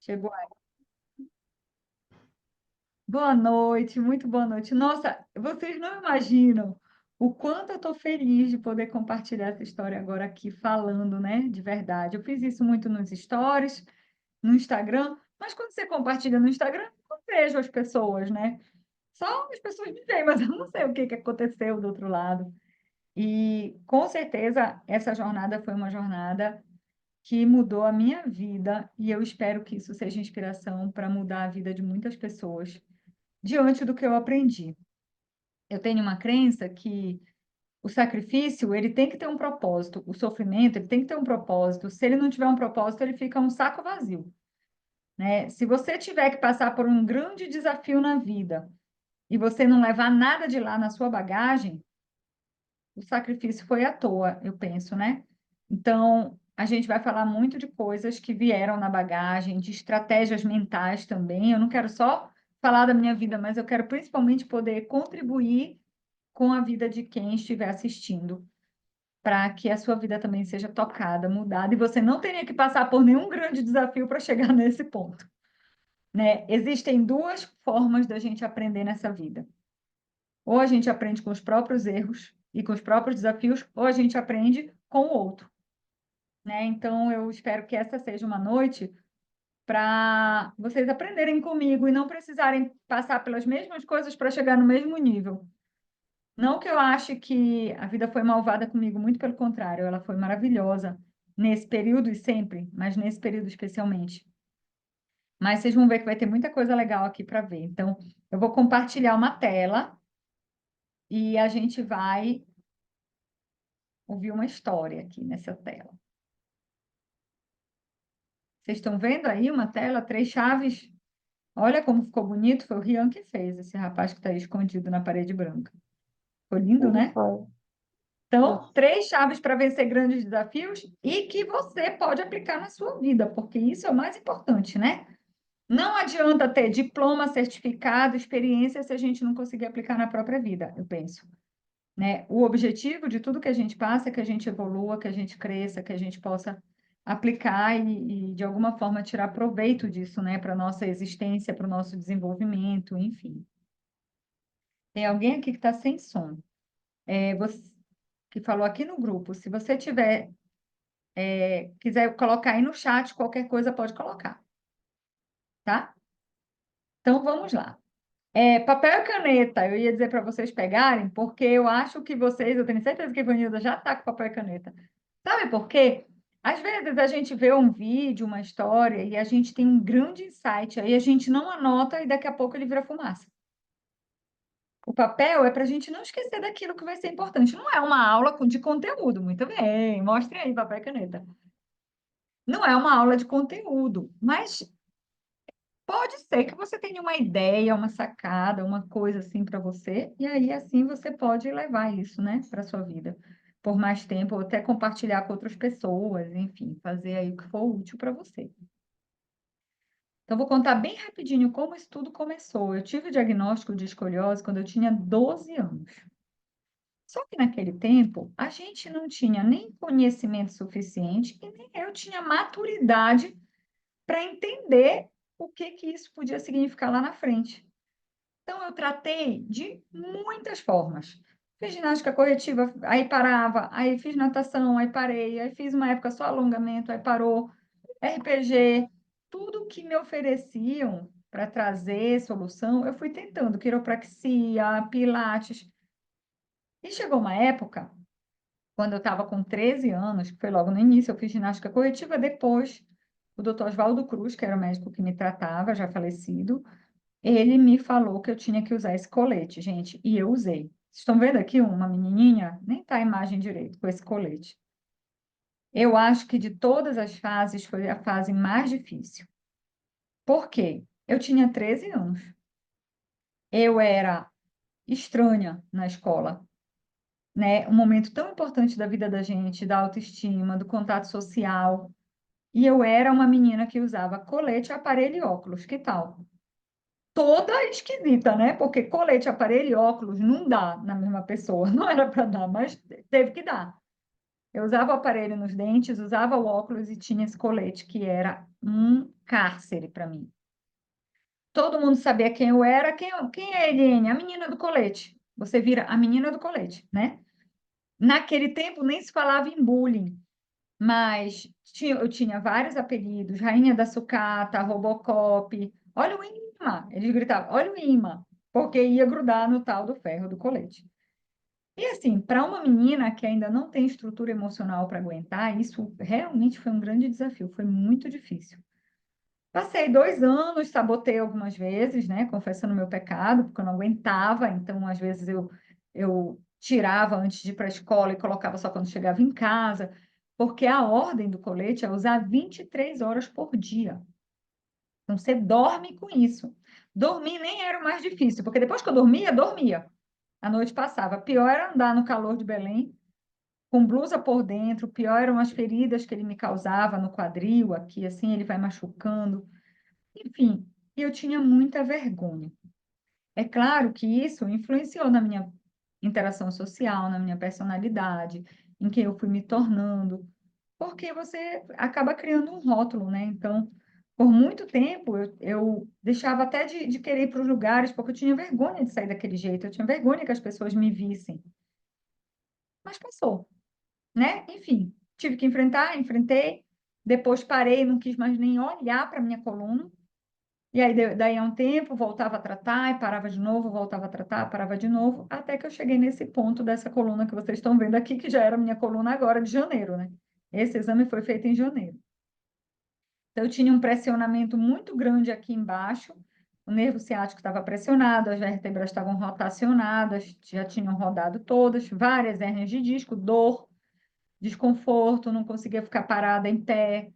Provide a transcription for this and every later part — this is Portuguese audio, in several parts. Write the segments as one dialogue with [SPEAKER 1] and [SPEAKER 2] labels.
[SPEAKER 1] Chegou aí. Boa noite, muito boa noite. Nossa, vocês não imaginam o quanto eu estou feliz de poder compartilhar essa história agora aqui, falando, né, de verdade. Eu fiz isso muito nos stories, no Instagram, mas quando você compartilha no Instagram, eu não vejo as pessoas, né? Só as pessoas me veem, mas eu não sei o que que aconteceu do outro lado. E com certeza essa jornada foi uma jornada que mudou a minha vida e eu espero que isso seja inspiração para mudar a vida de muitas pessoas diante do que eu aprendi. Eu tenho uma crença que o sacrifício, ele tem que ter um propósito, o sofrimento, ele tem que ter um propósito. Se ele não tiver um propósito, ele fica um saco vazio, né? Se você tiver que passar por um grande desafio na vida e você não levar nada de lá na sua bagagem, o sacrifício foi à toa, eu penso, né? Então, a gente vai falar muito de coisas que vieram na bagagem, de estratégias mentais também. Eu não quero só falar da minha vida, mas eu quero principalmente poder contribuir com a vida de quem estiver assistindo, para que a sua vida também seja tocada, mudada, e você não tenha que passar por nenhum grande desafio para chegar nesse ponto, né? Existem duas formas da gente aprender nessa vida. Ou a gente aprende com os próprios erros e com os próprios desafios, ou a gente aprende com o outro, né? Então, eu espero que essa seja uma noite para vocês aprenderem comigo e não precisarem passar pelas mesmas coisas para chegar no mesmo nível. Não que eu ache que a vida foi malvada comigo, muito pelo contrário, ela foi maravilhosa nesse período e sempre, mas nesse período especialmente. Mas vocês vão ver que vai ter muita coisa legal aqui para ver. Então, eu vou compartilhar uma tela e a gente vai ouvir uma história aqui nessa tela. Vocês estão vendo aí uma tela, três chaves? Olha como ficou bonito, foi o Rian que fez, esse rapaz que está aí escondido na parede branca. Ficou lindo,
[SPEAKER 2] Sim,
[SPEAKER 1] né?
[SPEAKER 2] foi.
[SPEAKER 1] Então,
[SPEAKER 2] Nossa,
[SPEAKER 1] três chaves para vencer grandes desafios e que você pode aplicar na sua vida, porque isso é o mais importante, né? Não adianta ter diploma, certificado, experiência se a gente não conseguir aplicar na própria vida, eu penso, né? O objetivo de tudo que a gente passa é que a gente evolua, que a gente cresça, que a gente possa aplicar de alguma forma, tirar proveito disso, né? Para a nossa existência, para o nosso desenvolvimento, enfim. Tem alguém aqui que está sem som. Você que falou aqui no grupo, se você tiver quiser colocar aí no chat, qualquer coisa pode colocar, tá? Então vamos lá. Papel e caneta, eu ia dizer para vocês pegarem, porque eu acho que vocês, eu tenho certeza que a Ivanilda já está com papel e caneta. Sabe por quê? Às vezes a gente vê um vídeo, uma história, e a gente tem um grande insight, aí a gente não anota e daqui a pouco ele vira fumaça. O papel é para a gente não esquecer daquilo que vai ser importante. Não é uma aula de conteúdo, muito bem, mostrem aí papel e caneta. Não é uma aula de conteúdo, mas pode ser que você tenha uma ideia, uma sacada, uma coisa assim para você, e aí assim você pode levar isso, né, para sua vida por mais tempo, ou até compartilhar com outras pessoas, enfim, fazer aí o que for útil para você. Então, vou contar bem rapidinho como isso tudo começou. Eu tive o diagnóstico de escoliose quando eu tinha 12 anos. Só que naquele tempo, a gente não tinha nem conhecimento suficiente e nem eu tinha maturidade para entender o que que isso podia significar lá na frente. Então, eu tratei de muitas formas. Fiz ginástica corretiva, aí parava, aí fiz natação, aí parei, aí fiz uma época só alongamento, aí parou, RPG, tudo que me ofereciam para trazer solução, eu fui tentando, quiropraxia, pilates. E chegou uma época, quando eu estava com 13 anos, que foi logo no início, eu fiz ginástica corretiva, depois o doutor Oswaldo Cruz, que era o médico que me tratava, já falecido, ele me falou que eu tinha que usar esse colete, gente, e eu usei. Vocês estão vendo aqui uma menininha? Nem tá a imagem direito com esse colete. Eu acho que de todas as fases foi a fase mais difícil. Por quê? Eu tinha 13 anos. Eu era estranha na escola, né? Um momento tão importante da vida da gente, da autoestima, do contato social. E eu era uma menina que usava colete, aparelho e óculos. Que tal? Toda esquisita, né? Porque colete, aparelho e óculos não dá na mesma pessoa. Não era para dar, mas teve que dar. Eu usava o aparelho nos dentes, usava o óculos e tinha esse colete, que era um cárcere para mim. Todo mundo sabia quem eu era. Quem é a Eliane? A menina do colete. Você vira a menina do colete, né? Naquele tempo nem se falava em bullying, mas eu tinha vários apelidos, Rainha da Sucata, Robocop, olha o imã, eles gritavam, olha o imã, porque ia grudar no tal do ferro do colete. E assim, para uma menina que ainda não tem estrutura emocional para aguentar, isso realmente foi um grande desafio, foi muito difícil. Passei 2 anos, sabotei algumas vezes, né? Confessando meu pecado, porque eu não aguentava. Então, às vezes, eu tirava antes de ir para a escola e colocava só quando chegava em casa, porque a ordem do colete é usar 23 horas por dia. Então, você dorme com isso. Dormir nem era o mais difícil, porque depois que eu dormia, dormia. A noite passava. Pior era andar no calor de Belém, com blusa por dentro. Pior eram as feridas que ele me causava no quadril, aqui, assim, ele vai machucando. Enfim, eu tinha muita vergonha. É claro que isso influenciou na minha interação social, na minha personalidade, em quem eu fui me tornando, porque você acaba criando um rótulo, né? Então, por muito tempo, eu deixava até de querer ir para os lugares, porque eu tinha vergonha de sair daquele jeito, eu tinha vergonha que as pessoas me vissem. Mas passou, né? Enfim, tive que enfrentar, enfrentei. Depois parei, não quis mais nem olhar para minha coluna. E aí, daí a um tempo, voltava a tratar, e parava de novo, voltava a tratar, parava de novo, até que eu cheguei nesse ponto dessa coluna que vocês estão vendo aqui, que já era a minha coluna agora de janeiro, né? Esse exame foi feito em janeiro. Então, eu tinha um pressionamento muito grande aqui embaixo, o nervo ciático estava pressionado, as vértebras estavam rotacionadas, já tinham rodado todas, várias hérnias de disco, dor, desconforto, não conseguia ficar parada em pé,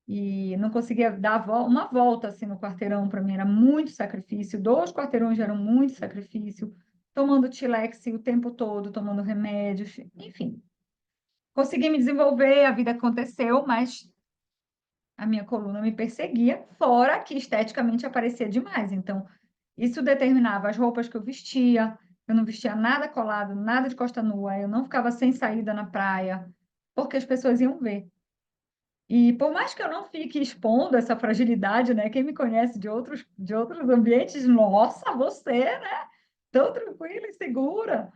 [SPEAKER 1] e não conseguia dar uma volta assim no quarteirão, para mim era muito sacrifício, 2 quarteirões já eram muito sacrifício, tomando Tilex o tempo todo, tomando remédios, enfim. Consegui me desenvolver, a vida aconteceu, mas a minha coluna me perseguia, fora que esteticamente aparecia demais. Então, isso determinava as roupas que eu não vestia nada colado, nada de costa nua, eu não ficava sem saída na praia, porque as pessoas iam ver. E por mais que eu não fique expondo essa fragilidade, né? Quem me conhece de outros ambientes, nossa, você, né? Tão tranquila e segura.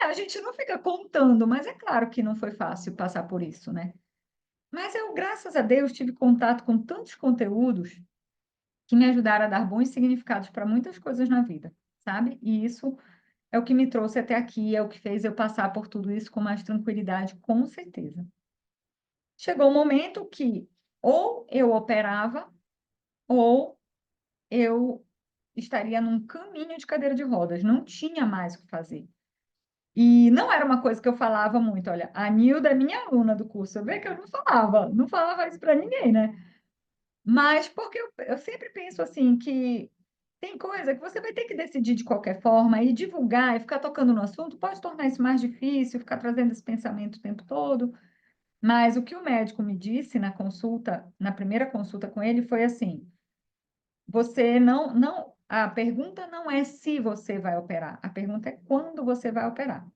[SPEAKER 1] A gente não fica contando, mas é claro que não foi fácil passar por isso, né? Mas eu, graças a Deus, tive contato com tantos conteúdos que me ajudaram a dar bons significados para muitas coisas na vida, sabe? E isso é o que me trouxe até aqui, é o que fez eu passar por tudo isso com mais tranquilidade, com certeza. Chegou um momento que ou eu operava ou eu estaria num caminho de cadeira de rodas, não tinha mais o que fazer. E não era uma coisa que eu falava muito, olha, a Nilda é minha aluna do curso, eu vejo que eu não falava isso para ninguém, né? Mas porque eu sempre penso assim que tem coisa que você vai ter que decidir de qualquer forma e divulgar e ficar tocando no assunto pode tornar isso mais difícil, ficar trazendo esse pensamento o tempo todo. Mas o que o médico me disse na consulta, na primeira consulta com ele, foi assim: você não, a pergunta não é se você vai operar, a pergunta é quando você vai operar.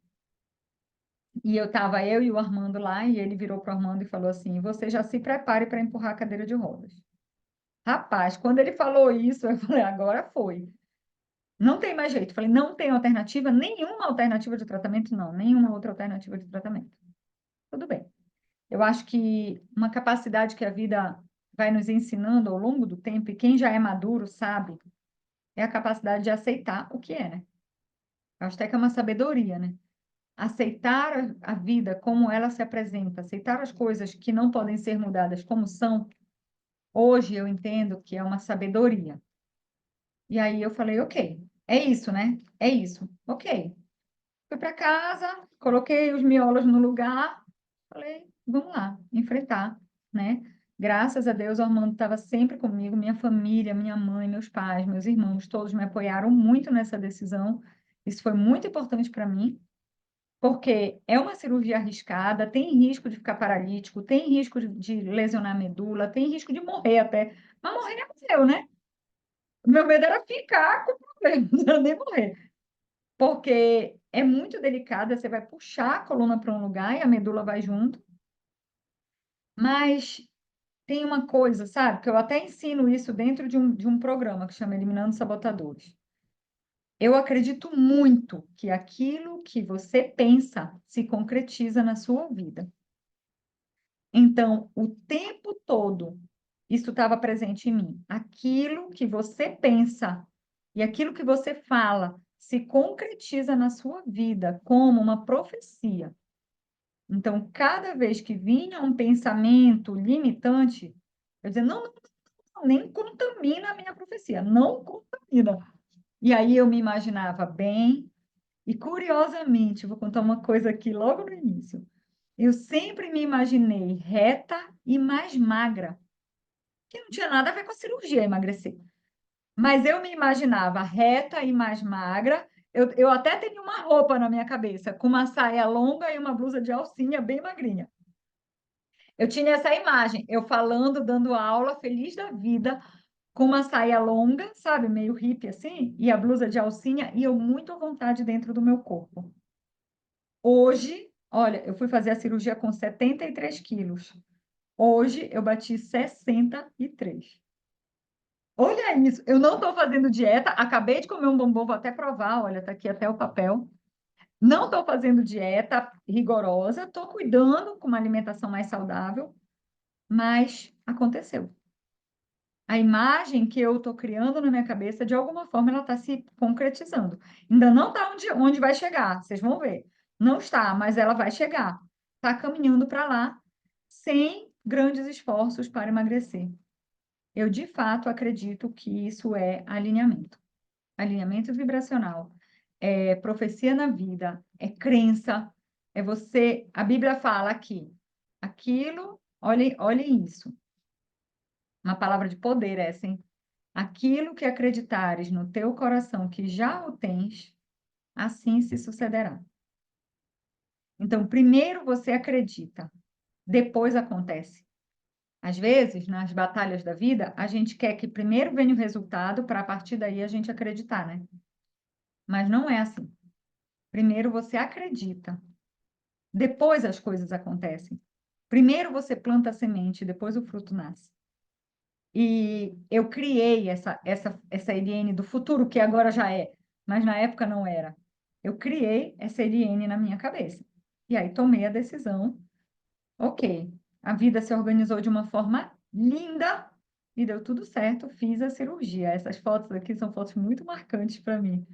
[SPEAKER 1] E eu e o Armando lá, e ele virou para o Armando e falou assim: você já se prepare para empurrar a cadeira de rodas. Rapaz, quando ele falou isso, eu falei: agora foi. Não tem mais jeito. Eu falei: não tem alternativa, nenhuma alternativa de tratamento, não, nenhuma outra alternativa de tratamento. Tudo bem. Eu acho que uma capacidade que a vida vai nos ensinando ao longo do tempo, e quem já é maduro sabe, é a capacidade de aceitar o que é, né? Eu acho até que é uma sabedoria, né? Aceitar a vida como ela se apresenta, aceitar as coisas que não podem ser mudadas como são, hoje eu entendo que é uma sabedoria. E aí eu falei, ok, é isso, né? É isso, ok. Fui para casa, coloquei os miolos no lugar, falei, vamos lá, enfrentar, né? Graças a Deus, o Armando estava sempre comigo, minha família, minha mãe, meus pais, meus irmãos, todos me apoiaram muito nessa decisão. Isso foi muito importante para mim, porque é uma cirurgia arriscada, tem risco de ficar paralítico, tem risco de lesionar a medula, tem risco de morrer até. Mas morrer é morreu, né? O meu medo era ficar com problema, não nem morrer. Porque é muito delicada, você vai puxar a coluna para um lugar e a medula vai junto. Mas tem uma coisa, sabe, que eu até ensino isso dentro de um programa que chama Eliminando Sabotadores. Eu acredito muito que aquilo que você pensa se concretiza na sua vida. Então, o tempo todo, isso estava presente em mim. Aquilo que você pensa e aquilo que você fala se concretiza na sua vida como uma profecia. Então, cada vez que vinha um pensamento limitante, eu dizia, não, não, não, nem contamina a minha profecia, não contamina. E aí eu me imaginava bem, e curiosamente, vou contar uma coisa aqui logo no início. Eu sempre me imaginei reta e mais magra, que não tinha nada a ver com a cirurgia emagrecer. Mas eu me imaginava reta e mais magra. Eu até tenho uma roupa na minha cabeça, com uma saia longa e uma blusa de alcinha bem magrinha. Eu tinha essa imagem, eu falando, dando aula, feliz da vida, com uma saia longa, sabe, meio hippie assim, e a blusa de alcinha, e eu muito à vontade dentro do meu corpo. Hoje, olha, eu fui fazer a cirurgia com 73 quilos. Hoje eu bati 63. Olha isso, eu não estou fazendo dieta, acabei de comer um bombom, vou até provar, olha, tá aqui até o papel. Não estou fazendo dieta rigorosa, estou cuidando com uma alimentação mais saudável, mas aconteceu. A imagem que eu estou criando na minha cabeça, de alguma forma, ela está se concretizando. Ainda não está onde vai chegar, vocês vão ver. Não está, mas ela vai chegar. Está caminhando para lá, sem grandes esforços para emagrecer. Eu, de fato, acredito que isso é alinhamento. Alinhamento vibracional. É profecia na vida, é crença, é você. A Bíblia fala aqui, aquilo, olhem isso. Uma palavra de poder essa, hein? Aquilo que acreditares no teu coração que já o tens, assim se sucederá. Então, primeiro você acredita, depois acontece. Às vezes, nas batalhas da vida, a gente quer que primeiro venha o resultado para a partir daí a gente acreditar, né? Mas não é assim. Primeiro você acredita, depois as coisas acontecem. Primeiro você planta a semente, depois o fruto nasce. E eu criei essa Eliane do futuro, que agora já é, mas na época não era. Eu criei essa Eliane na minha cabeça. E aí tomei a decisão, ok, a vida se organizou de uma forma linda e deu tudo certo, fiz a cirurgia. Essas fotos aqui são fotos muito marcantes para mim,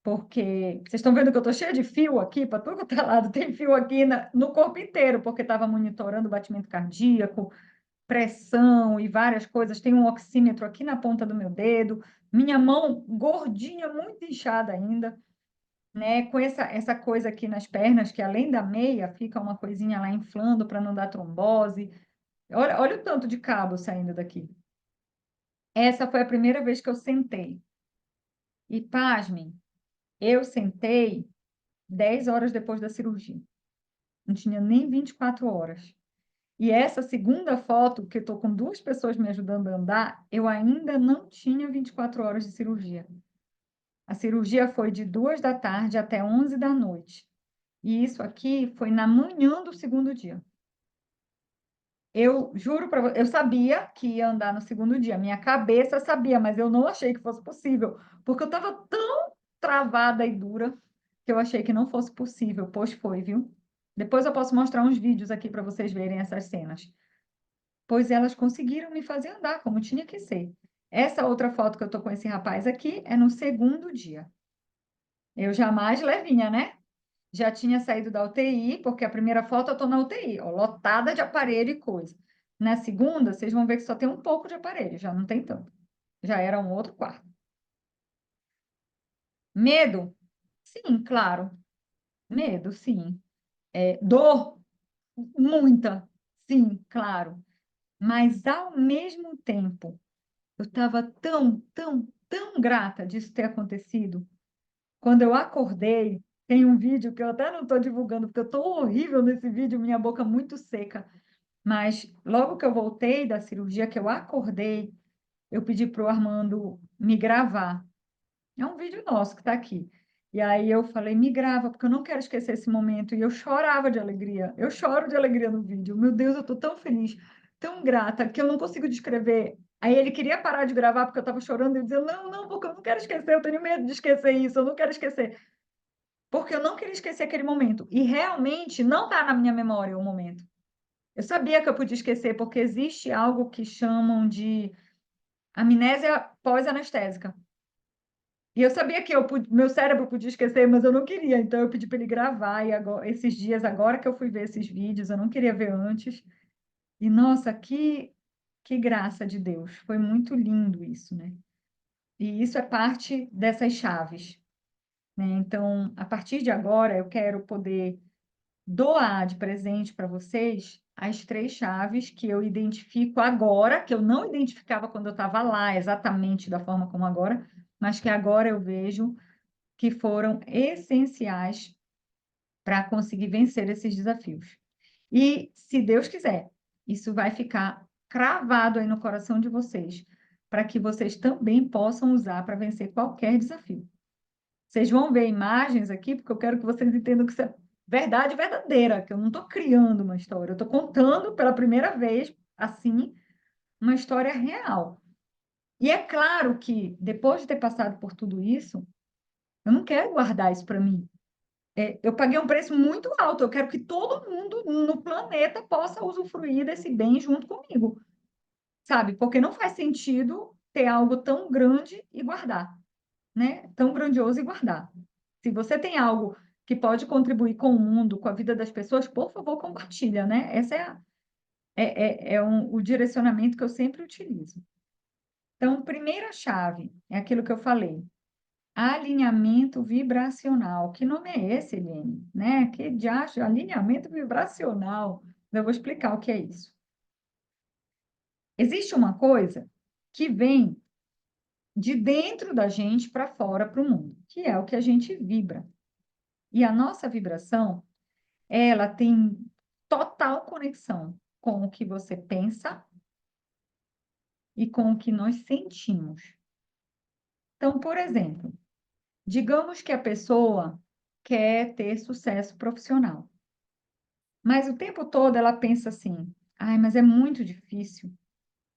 [SPEAKER 1] porque vocês estão vendo que eu estou cheia de fio aqui, para todo outro lado, tem fio aqui no corpo inteiro, porque estava monitorando o batimento cardíaco, pressão e várias coisas. Tem um oxímetro aqui na ponta do meu dedo, minha mão gordinha, muito inchada ainda, né? Com essa coisa aqui nas pernas, que além da meia, fica uma coisinha lá inflando para não dar trombose. Olha o tanto de cabo saindo daqui. Essa foi a primeira vez que eu sentei. E, pasmem, eu sentei 10 horas depois da cirurgia. Não tinha nem 24 horas. E essa segunda foto, que eu estou com duas pessoas me ajudando a andar, eu ainda não tinha 24 horas de cirurgia. A cirurgia foi de 2 da tarde até 11 da noite. E isso aqui foi na manhã do segundo dia. Eu juro para você, eu sabia que ia andar no segundo dia. Minha cabeça sabia, mas eu não achei que fosse possível, porque eu estava tão travada e dura que eu achei que não fosse possível. Pois foi, viu? Depois eu posso mostrar uns vídeos aqui para vocês verem essas cenas. Pois elas conseguiram me fazer andar como tinha que ser. Essa outra foto que eu estou com esse rapaz aqui é no segundo dia. Eu jamais levinha, né? Já tinha saído da UTI, porque a primeira foto eu estou na UTI, ó, lotada de aparelho e coisa. Na segunda, vocês vão ver que só tem um pouco de aparelho, já não tem tanto. Já era um outro quarto. Medo? Sim, claro. Medo, sim. Dor? Muita. Sim, claro. Mas, ao mesmo tempo, eu estava tão, tão, tão grata disso ter acontecido. Quando eu acordei, tem um vídeo que eu até não estou divulgando, porque eu estou horrível nesse vídeo, minha boca muito seca. Mas logo que eu voltei da cirurgia, que eu acordei, eu pedi para o Armando me gravar. É um vídeo nosso que está aqui. E aí eu falei, me grava, porque eu não quero esquecer esse momento. E eu chorava de alegria. Eu choro de alegria no vídeo. Meu Deus, eu estou tão feliz. tão grata, que eu não consigo descrever. Aí ele queria parar de gravar porque eu estava chorando e dizia, não, não, porque eu não quero esquecer, eu tenho medo de esquecer isso, eu não quero esquecer. Porque eu não queria esquecer aquele momento. E realmente não está na minha memória o momento. Eu sabia que eu podia esquecer, porque existe algo que chamam de amnésia pós-anestésica. E eu sabia que meu cérebro podia esquecer, mas eu não queria. Então eu pedi para ele gravar. E agora, esses dias, agora que eu fui ver esses vídeos, eu não queria ver antes. E nossa, que graça de Deus. Foi muito lindo isso, né? E isso é parte dessas chaves, né? Então, a partir de agora, eu quero poder doar de presente para vocês as 3 chaves que eu identifico agora, que eu não identificava quando eu estava lá exatamente da forma como agora, mas que agora eu vejo que foram essenciais para conseguir vencer esses desafios. E, se Deus quiser, isso vai ficar cravado aí no coração de vocês, para que vocês também possam usar para vencer qualquer desafio. Vocês vão ver imagens aqui, porque eu quero que vocês entendam que isso é verdade verdadeira, que eu não estou criando uma história, eu estou contando pela primeira vez, assim, uma história real. E é claro que, depois de ter passado por tudo isso, eu não quero guardar isso para mim. Eu paguei um preço muito alto, eu quero que todo mundo no planeta possa usufruir desse bem junto comigo, sabe? Porque não faz sentido ter algo tão grande e guardar, né? Tão grandioso e guardar. Se você tem algo que pode contribuir com o mundo, com a vida das pessoas, por favor, compartilha, né? Essa o direcionamento que eu sempre utilizo. Então, primeira chave é aquilo que eu falei, alinhamento vibracional. Que nome é esse, Eliane? Né? Que diacho, alinhamento vibracional. Eu vou explicar o que é isso. Existe uma coisa que vem de dentro da gente para fora, para o mundo, que é o que a gente vibra. E a nossa vibração, ela tem total conexão com o que você pensa e com o que nós sentimos. Então, por exemplo, digamos que a pessoa quer ter sucesso profissional, mas o tempo todo ela pensa assim: ai, mas é muito difícil.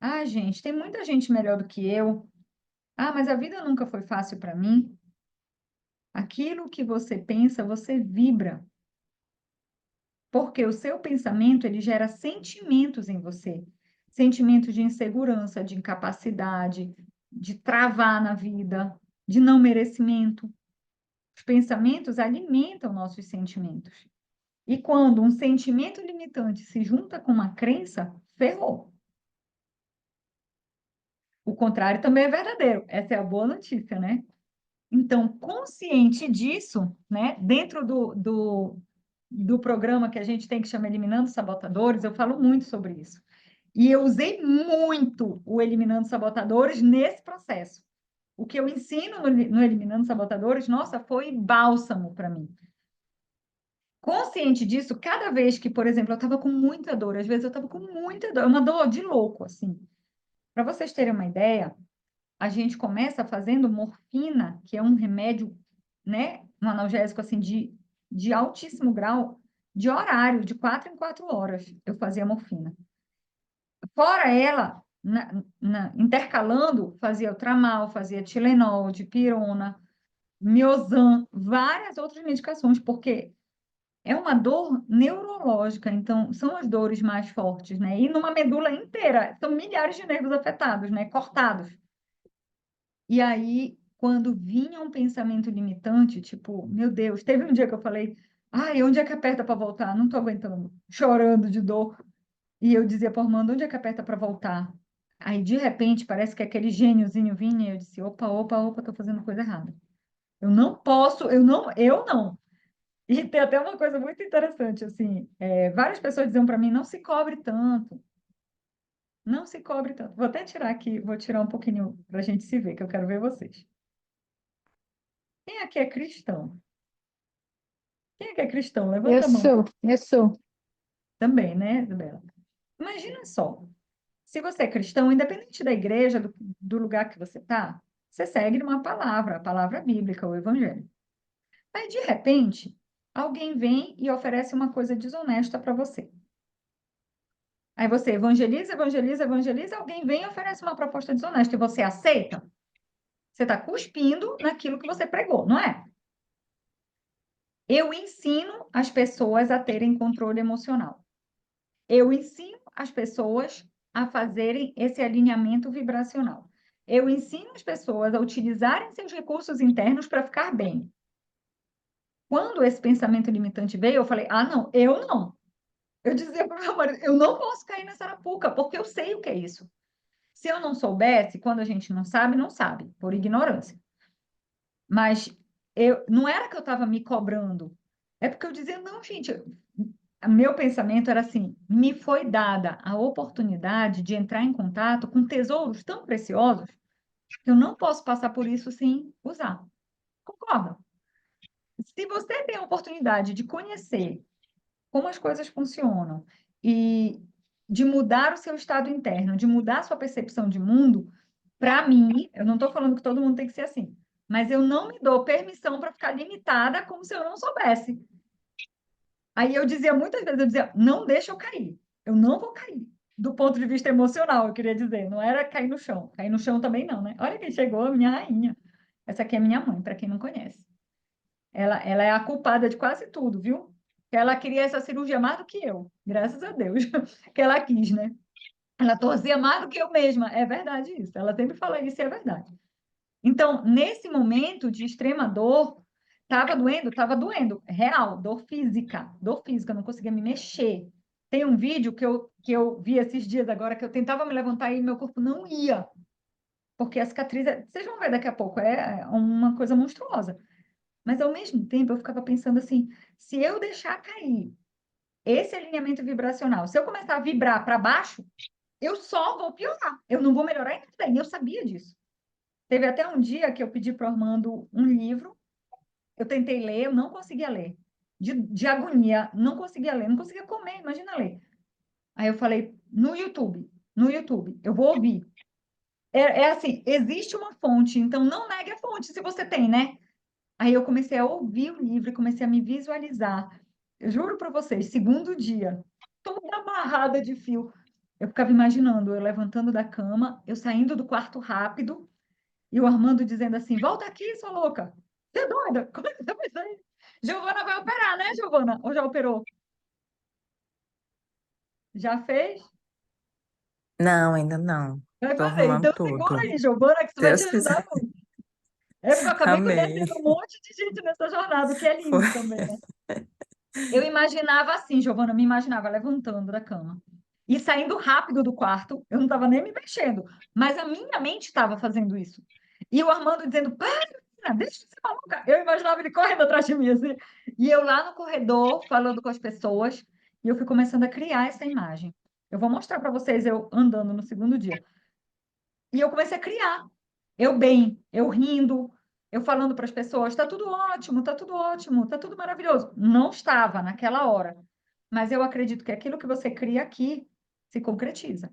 [SPEAKER 1] Ah, gente, tem muita gente melhor do que eu. Ah, mas a vida nunca foi fácil para mim. Aquilo que você pensa, você vibra. Porque o seu pensamento, ele gera sentimentos em você. Sentimentos de insegurança, de incapacidade, de travar na vida, de não merecimento. Os pensamentos alimentam nossos sentimentos. E quando um sentimento limitante se junta com uma crença, ferrou. O contrário também é verdadeiro. Essa é a boa notícia, né? Então, consciente disso, né, dentro do programa que a gente tem que chama Eliminando Sabotadores, eu falo muito sobre isso. E eu usei muito o Eliminando Sabotadores nesse processo. O que eu ensino no Eliminando Sabotadores, nossa, foi bálsamo para mim. Consciente disso, cada vez que, por exemplo, eu estava com muita dor, às vezes eu estava com muita dor, uma dor de louco, assim. Para vocês terem uma ideia, a gente começa fazendo morfina, que é um remédio, né, um analgésico assim de altíssimo grau, de horário, de 4 em 4 horas, eu fazia morfina. Fora ela, intercalando, fazia o tramal, fazia Tilenol, dipirona, Miozan, várias outras medicações, porque é uma dor neurológica, então são as dores mais fortes, né? E numa medula inteira, são milhares de nervos afetados, né? Cortados. E aí, quando vinha um pensamento limitante, tipo, meu Deus, teve um dia que eu falei, ai, onde é que aperta para voltar? Não estou aguentando, chorando de dor. E eu dizia para o Armando, onde é que aperta para voltar? Aí, de repente, parece que aquele gêniozinho vinha e eu disse, opa, opa, opa, estou fazendo coisa errada. Eu não posso, eu não. E tem até uma coisa muito interessante, assim, várias pessoas diziam para mim, não se cobre tanto, não se cobre tanto. Vou até tirar aqui, vou tirar um pouquinho para a gente se ver, que eu quero ver vocês. Quem aqui é cristão? Quem aqui é cristão?
[SPEAKER 2] Eu
[SPEAKER 1] Levanta a mão
[SPEAKER 2] sou, eu sou.
[SPEAKER 1] também, né, Isabela? Imagina só, se você é cristão, independente da igreja, do lugar que você está, você segue uma palavra, a palavra bíblica, o evangelho. Aí, de repente, alguém vem e oferece uma coisa desonesta para você. Aí você evangeliza, evangeliza, evangeliza, alguém vem e oferece uma proposta desonesta e você aceita? Você está cuspindo naquilo que você pregou, não é? Eu ensino as pessoas a terem controle emocional. Eu ensino as pessoas a fazerem esse alinhamento vibracional. Eu ensino as pessoas a utilizarem seus recursos internos para ficar bem. Quando esse pensamento limitante veio, eu falei: ah, não, eu não. Eu dizia para o meu marido: eu não posso cair nessa arapuca, porque eu sei o que é isso. Se eu não soubesse, quando a gente não sabe, não sabe, por ignorância. Mas não era que eu estava me cobrando, é porque eu dizia: não, gente, meu pensamento era assim: me foi dada a oportunidade de entrar em contato com tesouros tão preciosos que eu não posso passar por isso sem usar. Concorda? Se você tem a oportunidade de conhecer como as coisas funcionam e de mudar o seu estado interno, de mudar a sua percepção de mundo, para mim, eu não estou falando que todo mundo tem que ser assim, mas eu não me dou permissão para ficar limitada como se eu não soubesse. Aí eu dizia muitas vezes, eu dizia: não deixa eu cair, eu não vou cair. Do ponto de vista emocional, eu queria dizer, não era cair no chão. Cair no chão também não, né? Olha quem chegou, a minha rainha. Essa aqui é minha mãe, para quem não conhece. Ela é a culpada de quase tudo, viu? Ela queria essa cirurgia mais do que eu, graças a Deus, que ela quis, né? Ela torcia mais do que eu mesma, é verdade isso. Ela sempre fala isso e é verdade. Então, nesse momento de extrema dor, estava doendo, real, dor física, eu não conseguia me mexer. Tem um vídeo que eu vi esses dias agora, que eu tentava me levantar e meu corpo não ia, porque a cicatriz, vocês vão ver daqui a pouco, é uma coisa monstruosa. Mas, ao mesmo tempo, eu ficava pensando assim: se eu deixar cair esse alinhamento vibracional, se eu começar a vibrar para baixo, eu só vou piorar, eu não vou melhorar em nada, e eu sabia disso. Teve até um dia que eu pedi para o Armando um livro, eu tentei ler, eu não conseguia ler. De agonia, não conseguia ler, não conseguia comer, imagina ler. Aí eu falei: no YouTube, eu vou ouvir. É assim, existe uma fonte, então não negue a fonte se você tem, né? Aí eu comecei a ouvir o livro, e comecei a me visualizar. Eu juro para vocês, segundo dia, toda amarrada de fio. Eu ficava imaginando eu levantando da cama, eu saindo do quarto rápido, e o Armando dizendo assim: volta aqui, sua louca. Você é doida? Como é que você vai sair? Giovana vai operar, né, Giovana? Ou já operou? Já fez?
[SPEAKER 2] Não, ainda não.
[SPEAKER 1] Vai
[SPEAKER 2] Tô
[SPEAKER 1] fazer.
[SPEAKER 2] arrumando
[SPEAKER 1] Então segura
[SPEAKER 2] tudo.
[SPEAKER 1] aí, Giovana, que isso vai te
[SPEAKER 2] Deus
[SPEAKER 1] ajudar
[SPEAKER 2] quiser.
[SPEAKER 1] muito. É porque eu acabei
[SPEAKER 2] Amém.
[SPEAKER 1] conhecendo um monte de gente nessa jornada, o que é
[SPEAKER 2] Foi.
[SPEAKER 1] lindo também, né? Eu imaginava assim, Giovana, eu me imaginava levantando da cama e saindo rápido do quarto. Eu não estava nem me mexendo, mas a minha mente estava fazendo isso. E o Armando dizendo: para, deixa de ser maluca. Eu imaginava ele correndo atrás de mim, assim. E eu lá no corredor, falando com as pessoas, e eu fui começando a criar essa imagem. Eu vou mostrar para vocês eu andando no segundo dia. E eu comecei a criar. Eu bem, eu rindo, eu falando para as pessoas: está tudo ótimo, está tudo ótimo, está tudo maravilhoso. Não estava naquela hora, mas eu acredito que aquilo que você cria aqui se concretiza.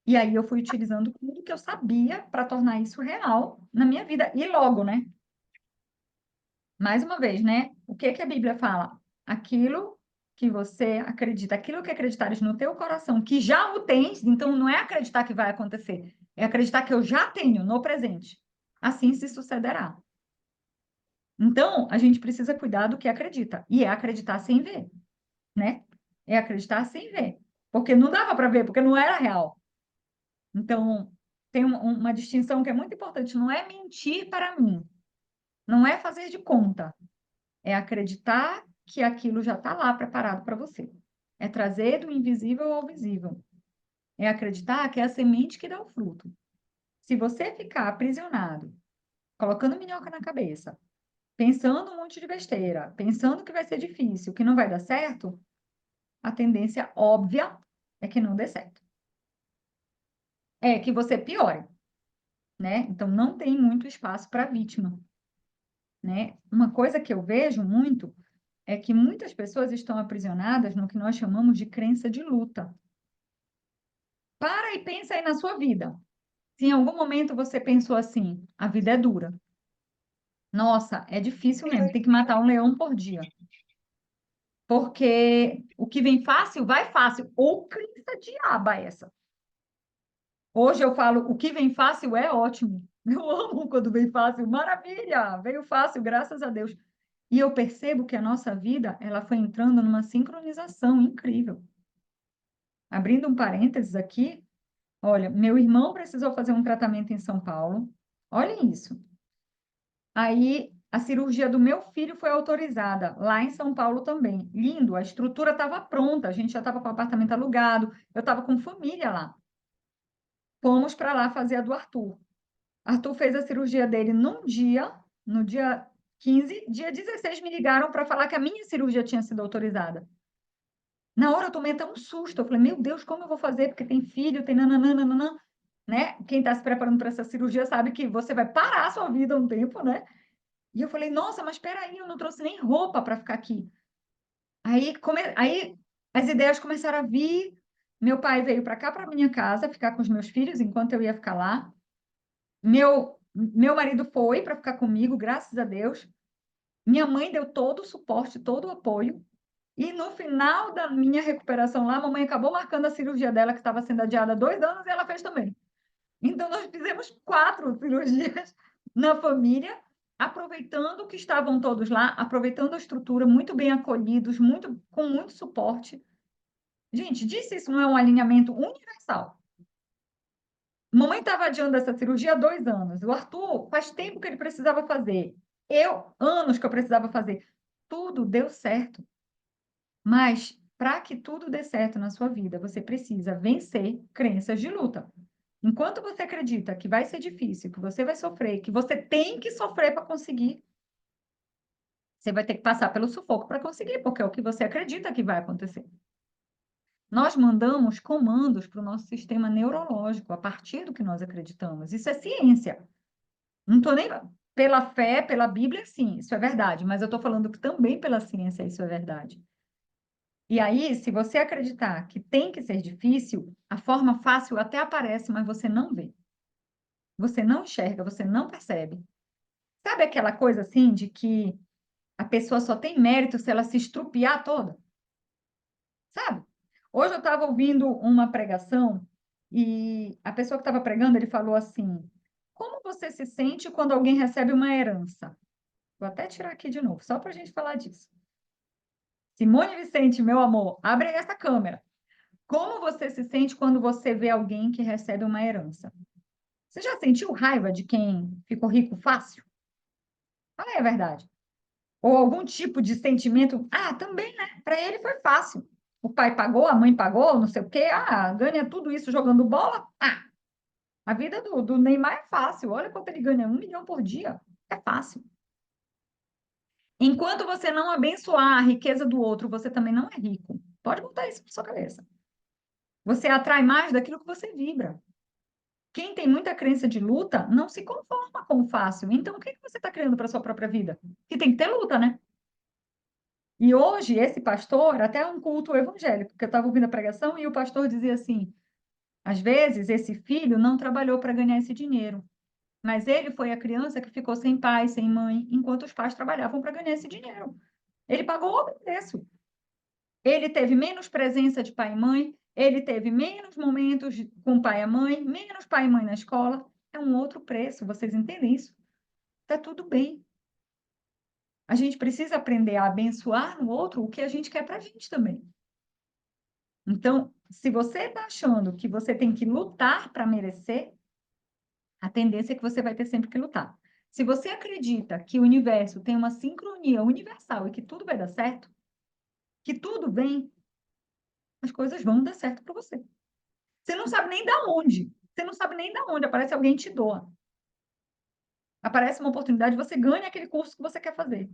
[SPEAKER 1] E aí eu fui utilizando tudo que eu sabia para tornar isso real na minha vida. E logo, né? Mais uma vez, né? O que que a Bíblia fala? Aquilo que você acredita, aquilo que acreditares no teu coração, que já o tens, então não é acreditar que vai acontecer, é acreditar que eu já tenho no presente. Assim se sucederá. Então, a gente precisa cuidar do que acredita, e é acreditar sem ver, né? É acreditar sem ver, porque não dava para ver, porque não era real. Então, tem uma distinção que é muito importante: não é mentir para mim, não é fazer de conta. É acreditar que aquilo já está lá preparado para você. É trazer do invisível ao visível. É acreditar que é a semente que dá o fruto. Se você ficar aprisionado, colocando minhoca na cabeça, pensando um monte de besteira, pensando que vai ser difícil, que não vai dar certo, a tendência óbvia é que não dê certo. É que você piore, né? Então não tem muito espaço para vítima, né? Uma coisa que eu vejo muito é que muitas pessoas estão aprisionadas no que nós chamamos de crença de luta. Para e pensa aí na sua vida. Se em algum momento você pensou assim: a vida é dura. Nossa, é difícil mesmo, tem que matar um leão por dia. Porque o que vem fácil, vai fácil. Ou crença diaba essa. Hoje eu falo, o que vem fácil é ótimo. Eu amo quando vem fácil. Maravilha! Veio fácil, graças a Deus. E eu percebo que a nossa vida, ela foi entrando numa sincronização incrível. Abrindo um parênteses aqui, olha, meu irmão precisou fazer um tratamento em São Paulo. Olhem isso. Aí a cirurgia do meu filho foi autorizada lá em São Paulo também. Lindo, a estrutura estava pronta, a gente já estava com o apartamento alugado, eu estava com família lá. Fomos para lá fazer a do Arthur. Arthur fez a cirurgia dele num dia, no dia 15, dia 16 me ligaram para falar que a minha cirurgia tinha sido autorizada. Na hora eu tomei até um susto, eu falei, meu Deus, como eu vou fazer? Porque tem filho, tem nananana, né? Quem está se preparando para essa cirurgia sabe que você vai parar a sua vida um tempo, né? E eu falei, nossa, mas espera aí, eu não trouxe nem roupa para ficar aqui. Aí as ideias começaram a vir. Meu pai veio para cá, para minha casa, ficar com os meus filhos enquanto eu ia ficar lá. Meu marido foi para ficar comigo, graças a Deus. Minha mãe deu todo o suporte, todo o apoio. E no final da minha recuperação lá, a mamãe acabou marcando a cirurgia dela, que estava sendo adiada há 2 anos, e ela fez também. Então, nós fizemos 4 cirurgias na família, aproveitando que estavam todos lá, aproveitando a estrutura, muito bem acolhidos, com muito suporte. Gente, disse isso não é um alinhamento universal. Mamãe estava adiando essa cirurgia há 2 anos. O Arthur, faz tempo que ele precisava fazer. Eu, anos que eu precisava fazer. Tudo deu certo. Mas, para que tudo dê certo na sua vida, você precisa vencer crenças de luta. Enquanto você acredita que vai ser difícil, que você vai sofrer, que você tem que sofrer para conseguir, você vai ter que passar pelo sufoco para conseguir, porque é o que você acredita que vai acontecer. Nós mandamos comandos para o nosso sistema neurológico a partir do que nós acreditamos. Isso é ciência. Não estou nem pela fé, pela Bíblia, sim, isso é verdade, mas eu estou falando que também pela ciência isso é verdade. E aí, se você acreditar que tem que ser difícil, a forma fácil até aparece, mas você não vê. Você não enxerga, você não percebe. Sabe aquela coisa assim de que a pessoa só tem mérito se ela se estrupiar toda? Sabe? Hoje eu estava ouvindo uma pregação e a pessoa que estava pregando, ele falou assim: como você se sente quando alguém recebe uma herança? Vou até tirar aqui de novo, só para a gente falar disso. Simone Vicente, meu amor, abre essa câmera. Como você se sente quando você vê alguém que recebe uma herança? Você já sentiu raiva de quem ficou rico fácil? Fala aí a verdade. Ou algum tipo de sentimento? Ah, também, né? Para ele foi fácil. O pai pagou, a mãe pagou, não sei o quê. Ah, ganha tudo isso jogando bola? Ah, a vida do Neymar é fácil. Olha quanto ele ganha, 1 milhão por dia. É fácil. Enquanto você não abençoar a riqueza do outro, você também não é rico. Pode botar isso na sua cabeça. Você atrai mais daquilo que você vibra. Quem tem muita crença de luta não se conforma com o fácil. Então, o que você está criando para a sua própria vida? Que tem que ter luta, né? E hoje, esse pastor, até um culto evangélico, porque eu estava ouvindo a pregação e o pastor dizia assim: às vezes, esse filho não trabalhou para ganhar esse dinheiro, mas ele foi a criança que ficou sem pai, sem mãe, enquanto os pais trabalhavam para ganhar esse dinheiro. Ele pagou o preço. Ele teve menos presença de pai e mãe, ele teve menos momentos com pai e mãe, menos pai e mãe na escola. É um outro preço, vocês entendem isso? Está tudo bem. A gente precisa aprender a abençoar no outro o que a gente quer para a gente também. Então, se você está achando que você tem que lutar para merecer, a tendência é que você vai ter sempre que lutar. Se você acredita que o universo tem uma sincronia universal e que tudo vai dar certo, que tudo vem, as coisas vão dar certo para você. Você não sabe nem da onde. Você não sabe nem da onde. Aparece alguém e te doa. Aparece uma oportunidade, você ganha aquele curso que você quer fazer.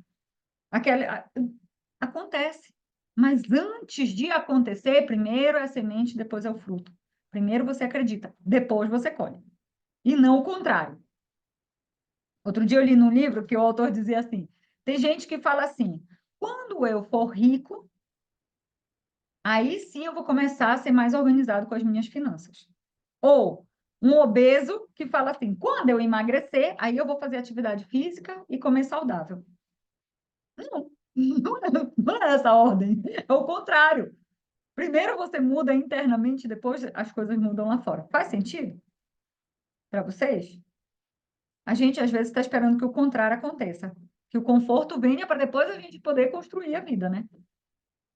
[SPEAKER 1] Acontece. Mas antes de acontecer, primeiro é a semente, depois é o fruto. Primeiro você acredita, depois você colhe. E não o contrário. Outro dia eu li num livro que o autor dizia assim: tem gente que fala assim, quando eu for rico, aí sim eu vou começar a ser mais organizado com as minhas finanças. Ou um obeso que fala assim, quando eu emagrecer, aí eu vou fazer atividade física e comer saudável. Não. Não é essa a ordem, é o contrário. Primeiro você muda internamente, depois as coisas mudam lá fora. Faz sentido para vocês? A gente, às vezes, está esperando que o contrário aconteça, que o conforto venha para depois a gente poder construir a vida, né?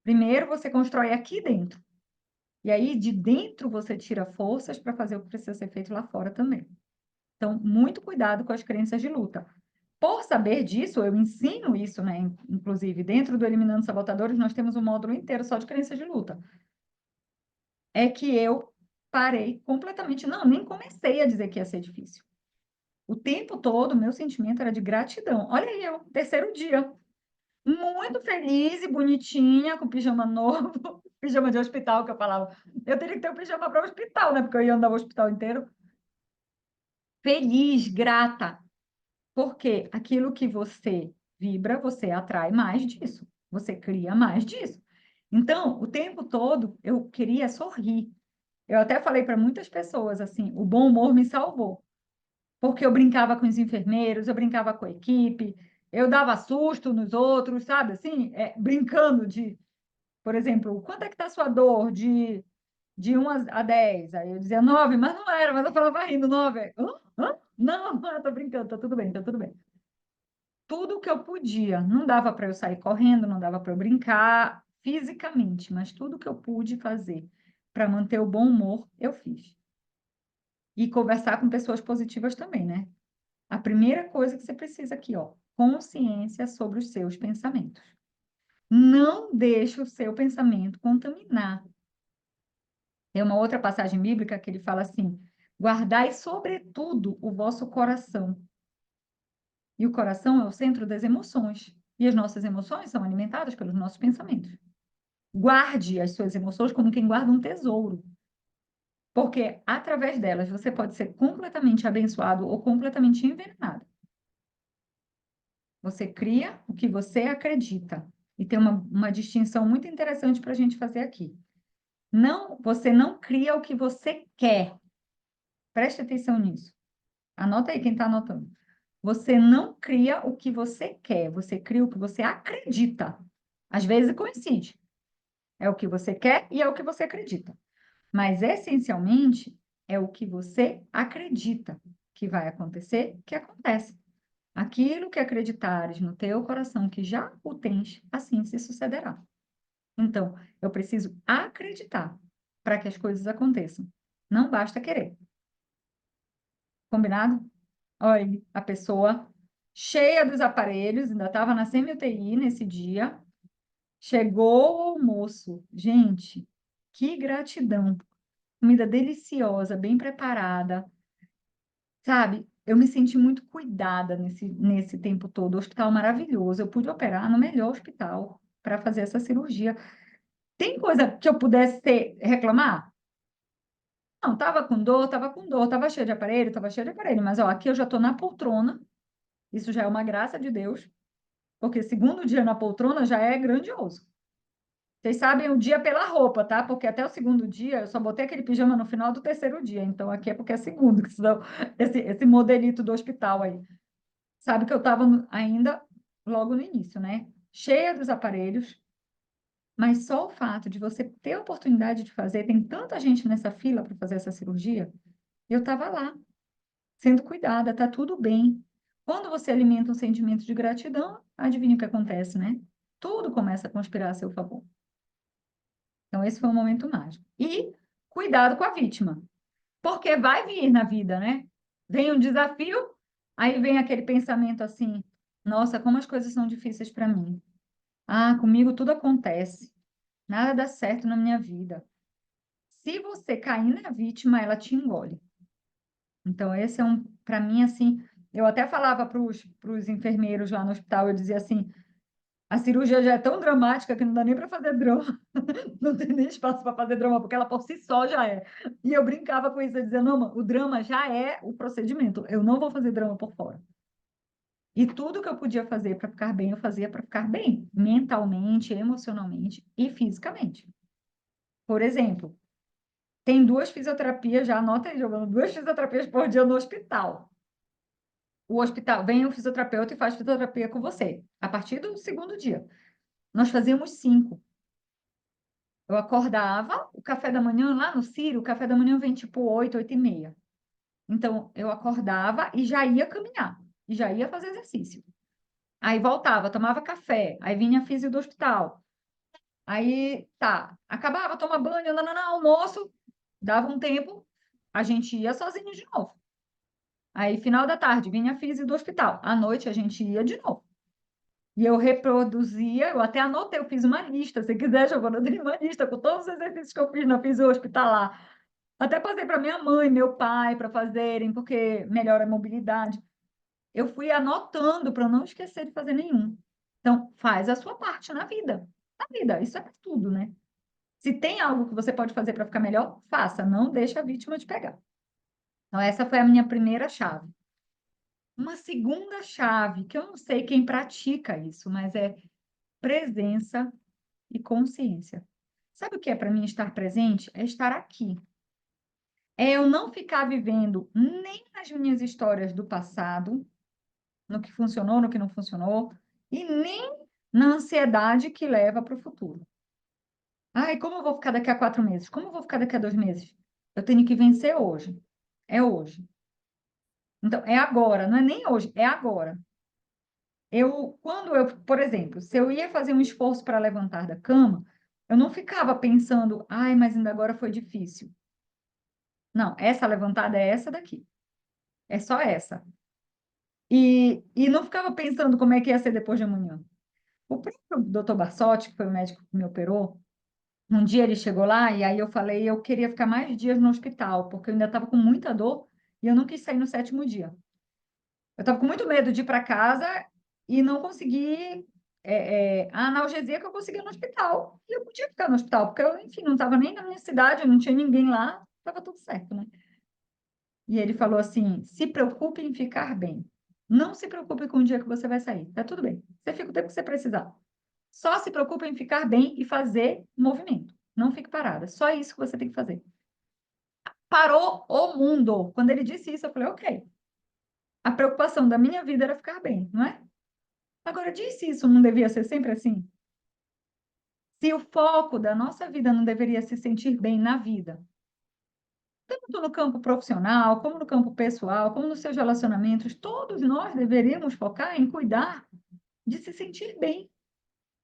[SPEAKER 1] Primeiro você constrói aqui dentro. E aí, de dentro, você tira forças para fazer o que precisa ser feito lá fora também. Então, muito cuidado com as crenças de luta. Por saber disso, eu ensino isso, né? Inclusive, dentro do Eliminando Sabotadores, nós temos um módulo inteiro só de crenças de luta. É que eu parei completamente, não, nem comecei a dizer que ia ser difícil. O tempo todo, meu sentimento era de gratidão. Olha aí, eu, terceiro dia, muito feliz e bonitinha, com pijama novo, pijama de hospital, que eu falava. Eu teria que ter um pijama para o hospital, né? Porque eu ia andar o hospital inteiro. Feliz, grata. Porque aquilo que você vibra, você atrai mais disso. Você cria mais disso. Então, o tempo todo, eu queria sorrir. Eu até falei para muitas pessoas assim, o bom humor me salvou. Porque eu brincava com os enfermeiros, eu brincava com a equipe, eu dava susto nos outros, sabe? Assim, brincando de, por exemplo, quanto é que está a sua dor de 1 a 10? Aí eu dizia 9, mas não era, mas eu falava rindo 9. Hã? Hã? Não, não, tô brincando, tá tudo bem, tá tudo bem. Tudo que eu podia, não dava para eu sair correndo, não dava para eu brincar fisicamente, mas tudo que eu pude fazer para manter o bom humor, eu fiz. E conversar com pessoas positivas também, né? A primeira coisa que você precisa aqui, ó, consciência sobre os seus pensamentos. Não deixe o seu pensamento contaminar. Tem uma outra passagem bíblica que ele fala assim: guardai sobretudo o vosso coração. E o coração é o centro das emoções. E as nossas emoções são alimentadas pelos nossos pensamentos. Guarde as suas emoções como quem guarda um tesouro. Porque através delas você pode ser completamente abençoado ou completamente envenenado. Você cria o que você acredita. E tem uma distinção muito interessante para a gente fazer aqui. Não, você não cria o que você quer. Preste atenção nisso. Anota aí quem está anotando. Você não cria o que você quer, você cria o que você acredita. Às vezes coincide. É o que você quer e é o que você acredita. Mas, essencialmente, é o que você acredita que vai acontecer, que acontece. Aquilo que acreditares no teu coração que já o tens, assim se sucederá. Então, eu preciso acreditar para que as coisas aconteçam. Não basta querer. Combinado? Olha, aí, a pessoa cheia dos aparelhos, ainda estava na semi-UTI nesse dia, chegou o almoço. Gente, que gratidão! Comida deliciosa, bem preparada, sabe? Eu me senti muito cuidada nesse tempo todo. O hospital maravilhoso. Eu pude operar no melhor hospital para fazer essa cirurgia. Tem coisa que eu pudesse reclamar? Não, tava com dor, tava cheia de aparelho, tava cheia de aparelho. Mas, ó, aqui eu já tô na poltrona. Isso já é uma graça de Deus, porque segundo dia na poltrona já é grandioso. Vocês sabem o dia pela roupa, tá? Porque até o segundo dia eu só botei aquele pijama no final do terceiro dia. Então aqui é porque é segundo, que senão esse modelito do hospital aí. Sabe que eu estava ainda logo no início, né? Cheia dos aparelhos, mas só o fato de você ter a oportunidade de fazer, tem tanta gente nessa fila para fazer essa cirurgia, eu estava lá, sendo cuidada, tá tudo bem. Quando você alimenta um sentimento de gratidão, adivinha o que acontece, né? Tudo começa a conspirar a seu favor. Então, esse foi um momento mágico. E cuidado com a vítima, porque vai vir na vida, né? Vem um desafio, aí vem aquele pensamento assim: nossa, como as coisas são difíceis para mim. Ah, comigo tudo acontece, nada dá certo na minha vida. Se você cair na vítima, ela te engole. Então, esse é para mim, assim, eu até falava para os enfermeiros lá no hospital, eu dizia assim: a cirurgia já é tão dramática que não dá nem para fazer drama. Não tem nem espaço para fazer drama, porque ela por si só já é. E eu brincava com isso, eu dizia, não, o drama já é o procedimento, eu não vou fazer drama por fora. E tudo que eu podia fazer para ficar bem, eu fazia para ficar bem, mentalmente, emocionalmente e fisicamente. Por exemplo, tem 2 fisioterapias, já anota aí, jogando 2 fisioterapias por dia no hospital. O hospital, vem um fisioterapeuta e faz fisioterapia com você, a partir do segundo dia. Nós fazíamos 5. Eu acordava, o café da manhã lá no Ciro, o café da manhã vem tipo 8, 8h30. Então, eu acordava e já ia caminhar, e já ia fazer exercício. Aí voltava, tomava café, aí vinha a físio do hospital. Aí, tá, acabava, toma banho, almoço, dava um tempo, a gente ia sozinho de novo. Aí, final da tarde, vinha a físio do hospital. À noite, a gente ia de novo. E eu reproduzia, eu até anotei, eu fiz uma lista. Se quiser, eu vou anotar uma lista com todos os exercícios que eu fiz na físio hospitalar. Até passei para minha mãe, meu pai, para fazerem, porque melhora a mobilidade. Eu fui anotando para não esquecer de fazer nenhum. Então, faz a sua parte na vida. Na vida, isso é para tudo, né? Se tem algo que você pode fazer para ficar melhor, faça. Não deixe a vítima te pegar. Então, essa foi a minha primeira chave. Uma segunda chave, que eu não sei quem pratica isso, mas é presença e consciência. Sabe o que é para mim estar presente? É estar aqui. É eu não ficar vivendo nem nas minhas histórias do passado, no que funcionou, no que não funcionou, e nem na ansiedade que leva para o futuro. Ai, como eu vou ficar daqui a 4 meses? Como eu vou ficar daqui a 2 meses? Eu tenho que vencer hoje. É hoje. Então, é agora, não é nem hoje, é agora. Por exemplo, se eu ia fazer um esforço para levantar da cama, eu não ficava pensando, ai, mas ainda agora foi difícil. Não, essa levantada é essa daqui. É só essa. E não ficava pensando como é que ia ser depois de amanhã. O próprio doutor Barsotti, que foi o médico que me operou, um dia ele chegou lá e aí eu falei, eu queria ficar mais dias no hospital, porque eu ainda estava com muita dor e eu não quis sair no 7º dia. Eu estava com muito medo de ir para casa e não conseguir a analgesia que eu conseguia no hospital. E eu podia ficar no hospital, porque eu, enfim, não estava nem na minha cidade, não tinha ninguém lá, estava tudo certo, né? E ele falou assim: se preocupe em ficar bem. Não se preocupe com o dia que você vai sair. Tá tudo bem. Você fica o tempo que você precisar. Só se preocupe em ficar bem e fazer movimento. Não fique parada. Só isso que você tem que fazer. Parou o mundo. Quando ele disse isso, eu falei: ok. A preocupação da minha vida era ficar bem, não é? Agora, disse isso, não devia ser sempre assim? Se o foco da nossa vida não deveria se sentir bem na vida, tanto no campo profissional, como no campo pessoal, como nos seus relacionamentos, todos nós deveríamos focar em cuidar de se sentir bem.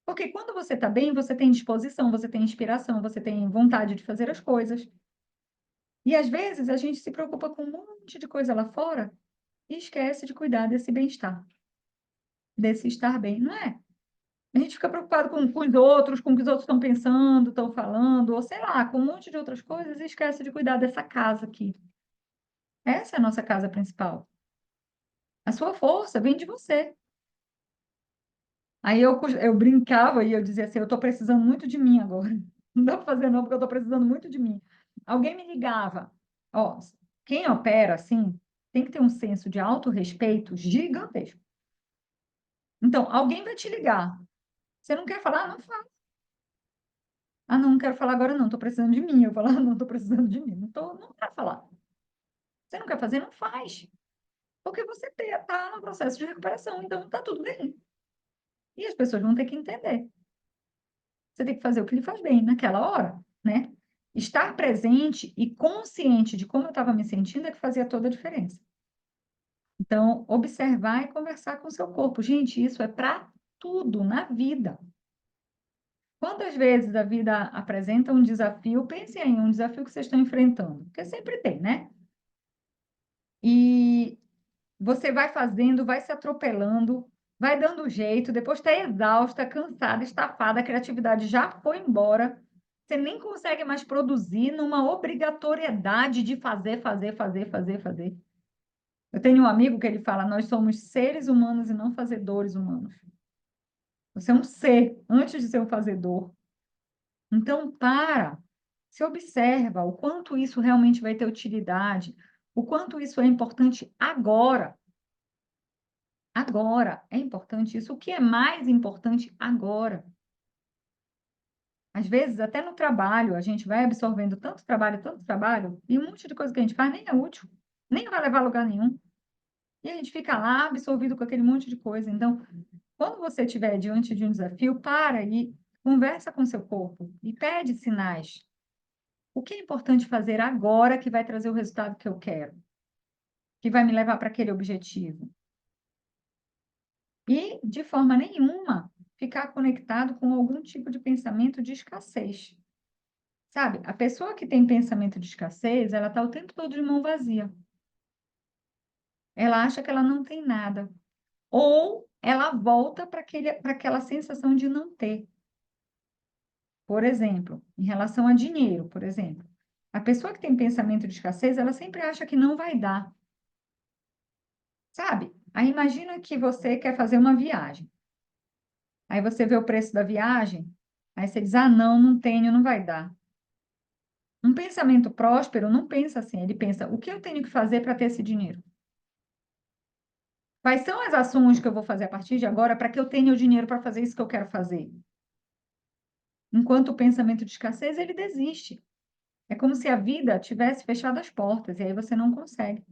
[SPEAKER 1] Porque quando você está bem, você tem disposição, você tem inspiração, você tem vontade de fazer as coisas. E às vezes a gente se preocupa com um monte de coisa lá fora e esquece de cuidar desse bem-estar, desse estar bem, não é? A gente fica preocupado com os outros, com o que os outros estão pensando, estão falando, ou sei lá, com um monte de outras coisas e esquece de cuidar dessa casa aqui. Essa é a nossa casa principal. A sua força vem de você. Aí eu brincava e eu dizia assim, eu estou precisando muito de mim agora. Não dá para fazer não, porque eu estou precisando muito de mim. Alguém me ligava. Ó, quem opera assim tem que ter um senso de autorrespeito gigantesco. Então, alguém vai te ligar. Você não quer falar? Não fala. Ah, não quero falar agora não, estou precisando de mim. Eu falo, ah, não estou precisando de mim. Não quero falar. Você não quer fazer? Não faz. Porque você está no processo de recuperação, então está tudo bem. E as pessoas vão ter que entender. Você tem que fazer o que lhe faz bem naquela hora, né? Estar presente e consciente de como eu estava me sentindo é que fazia toda a diferença. Então, observar e conversar com o seu corpo. Gente, isso é para tudo na vida. Quantas vezes a vida apresenta um desafio? Pensem em um desafio que vocês estão enfrentando, porque sempre tem, né? E você vai fazendo, vai se atropelando, vai dando jeito, depois está exausta, cansada, estafada, a criatividade já foi embora. Você nem consegue mais produzir numa obrigatoriedade de fazer, fazer, fazer, fazer, fazer. Eu tenho um amigo que ele fala: nós somos seres humanos e não fazedores humanos. Você é um ser antes de ser um fazedor. Então, se observa o quanto isso realmente vai ter utilidade, o quanto isso é importante agora. Agora é importante isso. O que é mais importante agora? Às vezes, até no trabalho, a gente vai absorvendo tanto trabalho, e um monte de coisa que a gente faz nem é útil, nem vai levar a lugar nenhum. E a gente fica lá absorvido com aquele monte de coisa. Então, Quando você estiver diante de um desafio, para e conversa com seu corpo e pede sinais. O que é importante fazer agora que vai trazer o resultado que eu quero, que vai me levar para aquele objetivo? E, de forma nenhuma, ficar conectado com algum tipo de pensamento de escassez. Sabe, a pessoa que tem pensamento de escassez, ela está o tempo todo de mão vazia. Ela acha que ela não tem nada. Ou ela volta para aquela sensação de não ter. Por exemplo, em relação a dinheiro, por exemplo. A pessoa que tem pensamento de escassez, ela sempre acha que não vai dar. Sabe? Aí imagina que você quer fazer uma viagem. Aí você vê o preço da viagem, aí você diz: ah, não, não tenho, não vai dar. Um pensamento próspero não pensa assim, ele pensa: o que eu tenho que fazer para ter esse dinheiro? Quais são as ações que eu vou fazer a partir de agora para que eu tenha o dinheiro para fazer isso que eu quero fazer? Enquanto o pensamento de escassez, ele desiste. É como se a vida tivesse fechado as portas e aí você não consegue.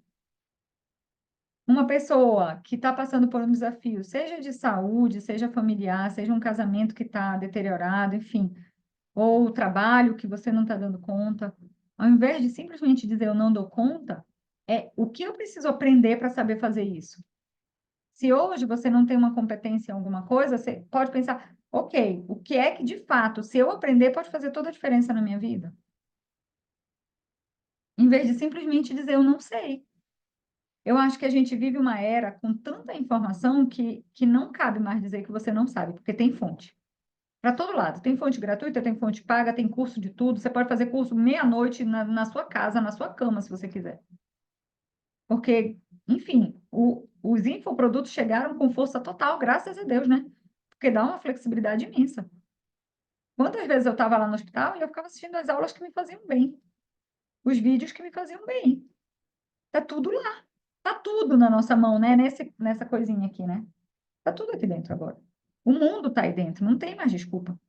[SPEAKER 1] Uma pessoa que está passando por um desafio, seja de saúde, seja familiar, seja um casamento que está deteriorado, enfim, ou o trabalho que você não está dando conta, ao invés de simplesmente dizer eu não dou conta, é o que eu preciso aprender para saber fazer isso. Se hoje você não tem uma competência em alguma coisa, você pode pensar, ok, o que é que de fato, se eu aprender, pode fazer toda a diferença na minha vida? Em vez de simplesmente dizer eu não sei. Eu acho que a gente vive uma era com tanta informação que não cabe mais dizer que você não sabe, porque tem fonte. Para todo lado. Tem fonte gratuita, tem fonte paga, tem curso de tudo. Você pode fazer curso meia-noite na sua casa, na sua cama, se você quiser. Porque, enfim, os infoprodutos chegaram com força total, graças a Deus, né? Porque dá uma flexibilidade imensa. Quantas vezes eu estava lá no hospital e eu ficava assistindo as aulas que me faziam bem, os vídeos que me faziam bem. Tá tudo lá. Tá tudo na nossa mão, né? Nessa coisinha aqui, né? Tá tudo aqui dentro agora. O mundo tá aí dentro, não tem mais desculpa.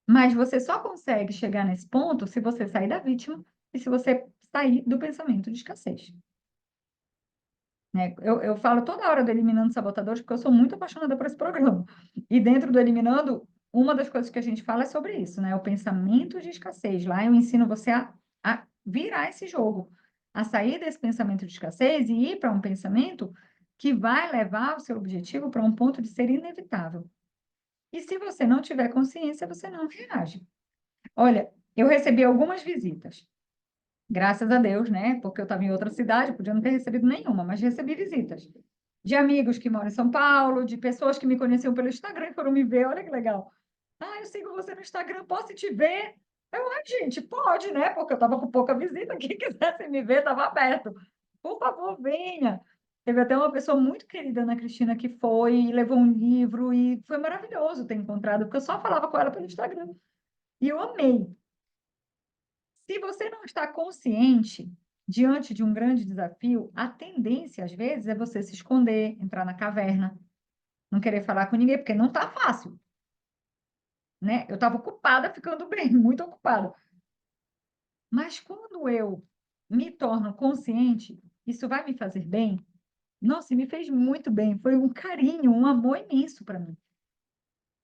[SPEAKER 1] Mas você só consegue chegar nesse ponto se você sair da vítima e se você sair do pensamento de escassez. Né? Eu falo toda hora do Eliminando Sabotadores porque eu sou muito apaixonada por esse programa. E dentro do Eliminando, uma das coisas que a gente fala é sobre isso, né? O pensamento de escassez. Lá eu ensino você a virar esse jogo, a sair desse pensamento de escassez e ir para um pensamento que vai levar o seu objetivo para um ponto de ser inevitável. E se você não tiver consciência, você não reage. Olha, eu recebi algumas visitas, graças a Deus, né? Porque eu estava em outra cidade, podia não ter recebido nenhuma, mas recebi visitas de amigos que moram em São Paulo, de pessoas que me conheciam pelo Instagram e foram me ver. Olha que legal. Ah, eu sigo você no Instagram, posso te ver? Gente, pode, né? Porque eu estava com pouca visita, quem quisesse me ver estava aberto. Por favor, venha. Teve até uma pessoa muito querida, Ana Cristina, que foi e levou um livro e foi maravilhoso ter encontrado, porque eu só falava com ela pelo Instagram. E eu amei. Se você não está consciente diante de um grande desafio, a tendência, às vezes, é você se esconder, entrar na caverna, não querer falar com ninguém, porque não está fácil, né? Eu estava ocupada, ficando bem, muito ocupada. Mas quando eu me torno consciente, isso vai me fazer bem? Nossa, me fez muito bem. Foi um carinho, um amor imenso para mim.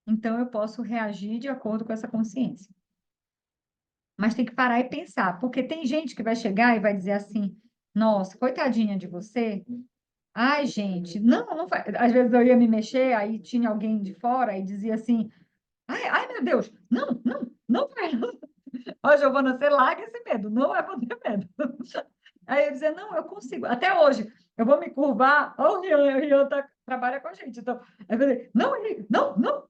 [SPEAKER 1] Então, eu posso reagir de acordo com essa consciência. Mas tem que parar e pensar, porque tem gente que vai chegar e vai dizer assim: nossa, coitadinha de você. Ai, gente, não, não vai. Às vezes eu ia me mexer, aí tinha alguém de fora e dizia assim: ai, meu Deus, não, não, não vai. Ó, Giovana, você larga esse medo, não vai ter medo. Aí eu dizia: não, eu consigo. Até hoje, eu vou me curvar. Ó, o Rian trabalha com a gente. Então, eu falei: não, não, não.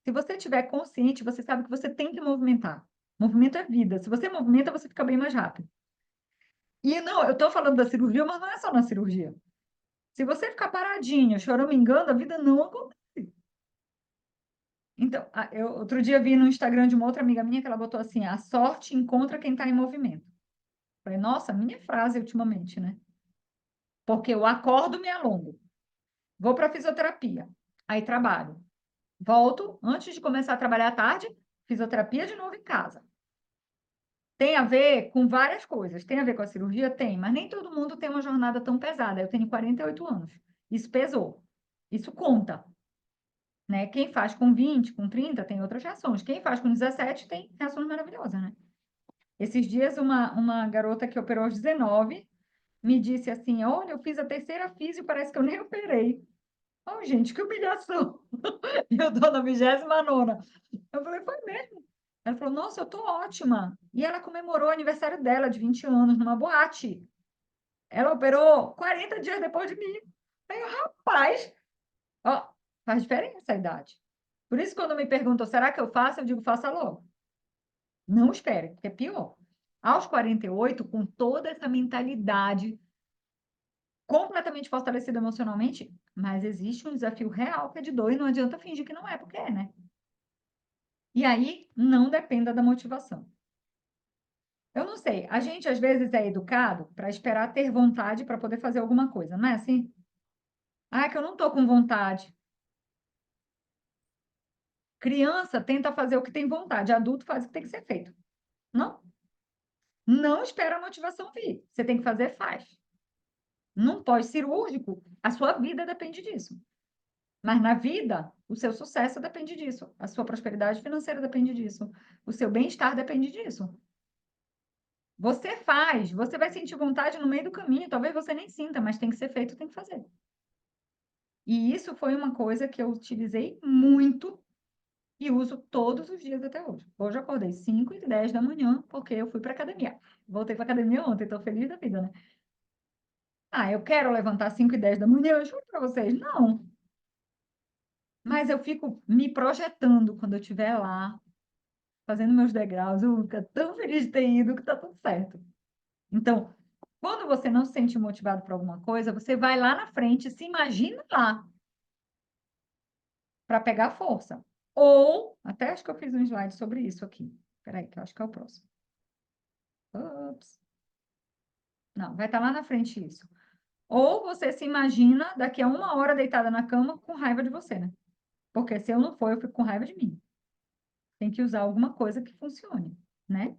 [SPEAKER 1] Se você estiver consciente, você sabe que você tem que movimentar. Movimento é vida. Se você movimenta, você fica bem mais rápido. E não, eu estou falando da cirurgia, mas não é só na cirurgia. Se você ficar paradinho, choramingando, a vida não acontece. Então, outro dia vi no Instagram de uma outra amiga minha que ela botou assim: a sorte encontra quem está em movimento. Falei, nossa, minha frase ultimamente, né? Porque eu acordo, me alongo, vou para fisioterapia, aí trabalho, volto, antes de começar a trabalhar à tarde, fisioterapia de novo em casa. Tem a ver com várias coisas. Tem a ver com a cirurgia? Tem, mas nem todo mundo tem uma jornada tão pesada. Eu tenho 48 anos. Isso pesou. Isso conta. né? Quem faz com 20, com 30, tem outras reações. Quem faz com 17 tem reações maravilhosas, né? Esses dias, uma garota que operou aos 19 me disse assim: olha, eu fiz a terceira físio, parece que eu nem operei. Oh, gente, que humilhação! Eu tô na 29ª. Eu falei, foi mesmo? Ela falou, nossa, eu tô ótima. E ela comemorou o aniversário dela, de 20 anos, numa boate. Ela operou 40 dias depois de mim. Aí, eu, rapaz, ó, faz diferença a idade. Por isso, quando me perguntam, será que eu faço? Eu digo, faça logo. Não espere, porque é pior. Aos 48, com toda essa mentalidade completamente fortalecida emocionalmente, mas existe um desafio real que é de dor e não adianta fingir que não é, porque é, né? E aí, não dependa da motivação. Eu não sei, a gente às vezes é educado para esperar ter vontade para poder fazer alguma coisa, não é assim? Ah, é que eu não estou com vontade. Criança tenta fazer o que tem vontade, adulto faz o que tem que ser feito. Não, não espera a motivação vir. Você tem que fazer, faz. Num pós-cirúrgico, a sua vida depende disso. Mas na vida, o seu sucesso depende disso. A sua prosperidade financeira depende disso. O seu bem-estar depende disso. Você faz, você vai sentir vontade no meio do caminho. Talvez você nem sinta, mas tem que ser feito, tem que fazer. E isso foi uma coisa que eu utilizei muito e uso todos os dias até hoje. Hoje eu acordei 5h10 da manhã, porque eu fui para academia. Voltei para academia ontem, estou feliz da vida, né? Ah, eu quero levantar 5h10 da manhã, eu juro para vocês, não. Mas eu fico me projetando quando eu estiver lá, fazendo meus degraus, eu fico tão feliz de ter ido que tá tudo certo. Então, quando você não se sente motivado para alguma coisa, você vai lá na frente, se imagina lá, para pegar força. Ou, até acho que eu fiz um slide sobre isso aqui. Espera que eu acho que é o próximo. Ups. Não, vai estar lá na frente isso. Ou você se imagina daqui a 1 hora deitada na cama com raiva de você, né? Porque se eu não for, eu fico com raiva de mim. Tem que usar alguma coisa que funcione, né?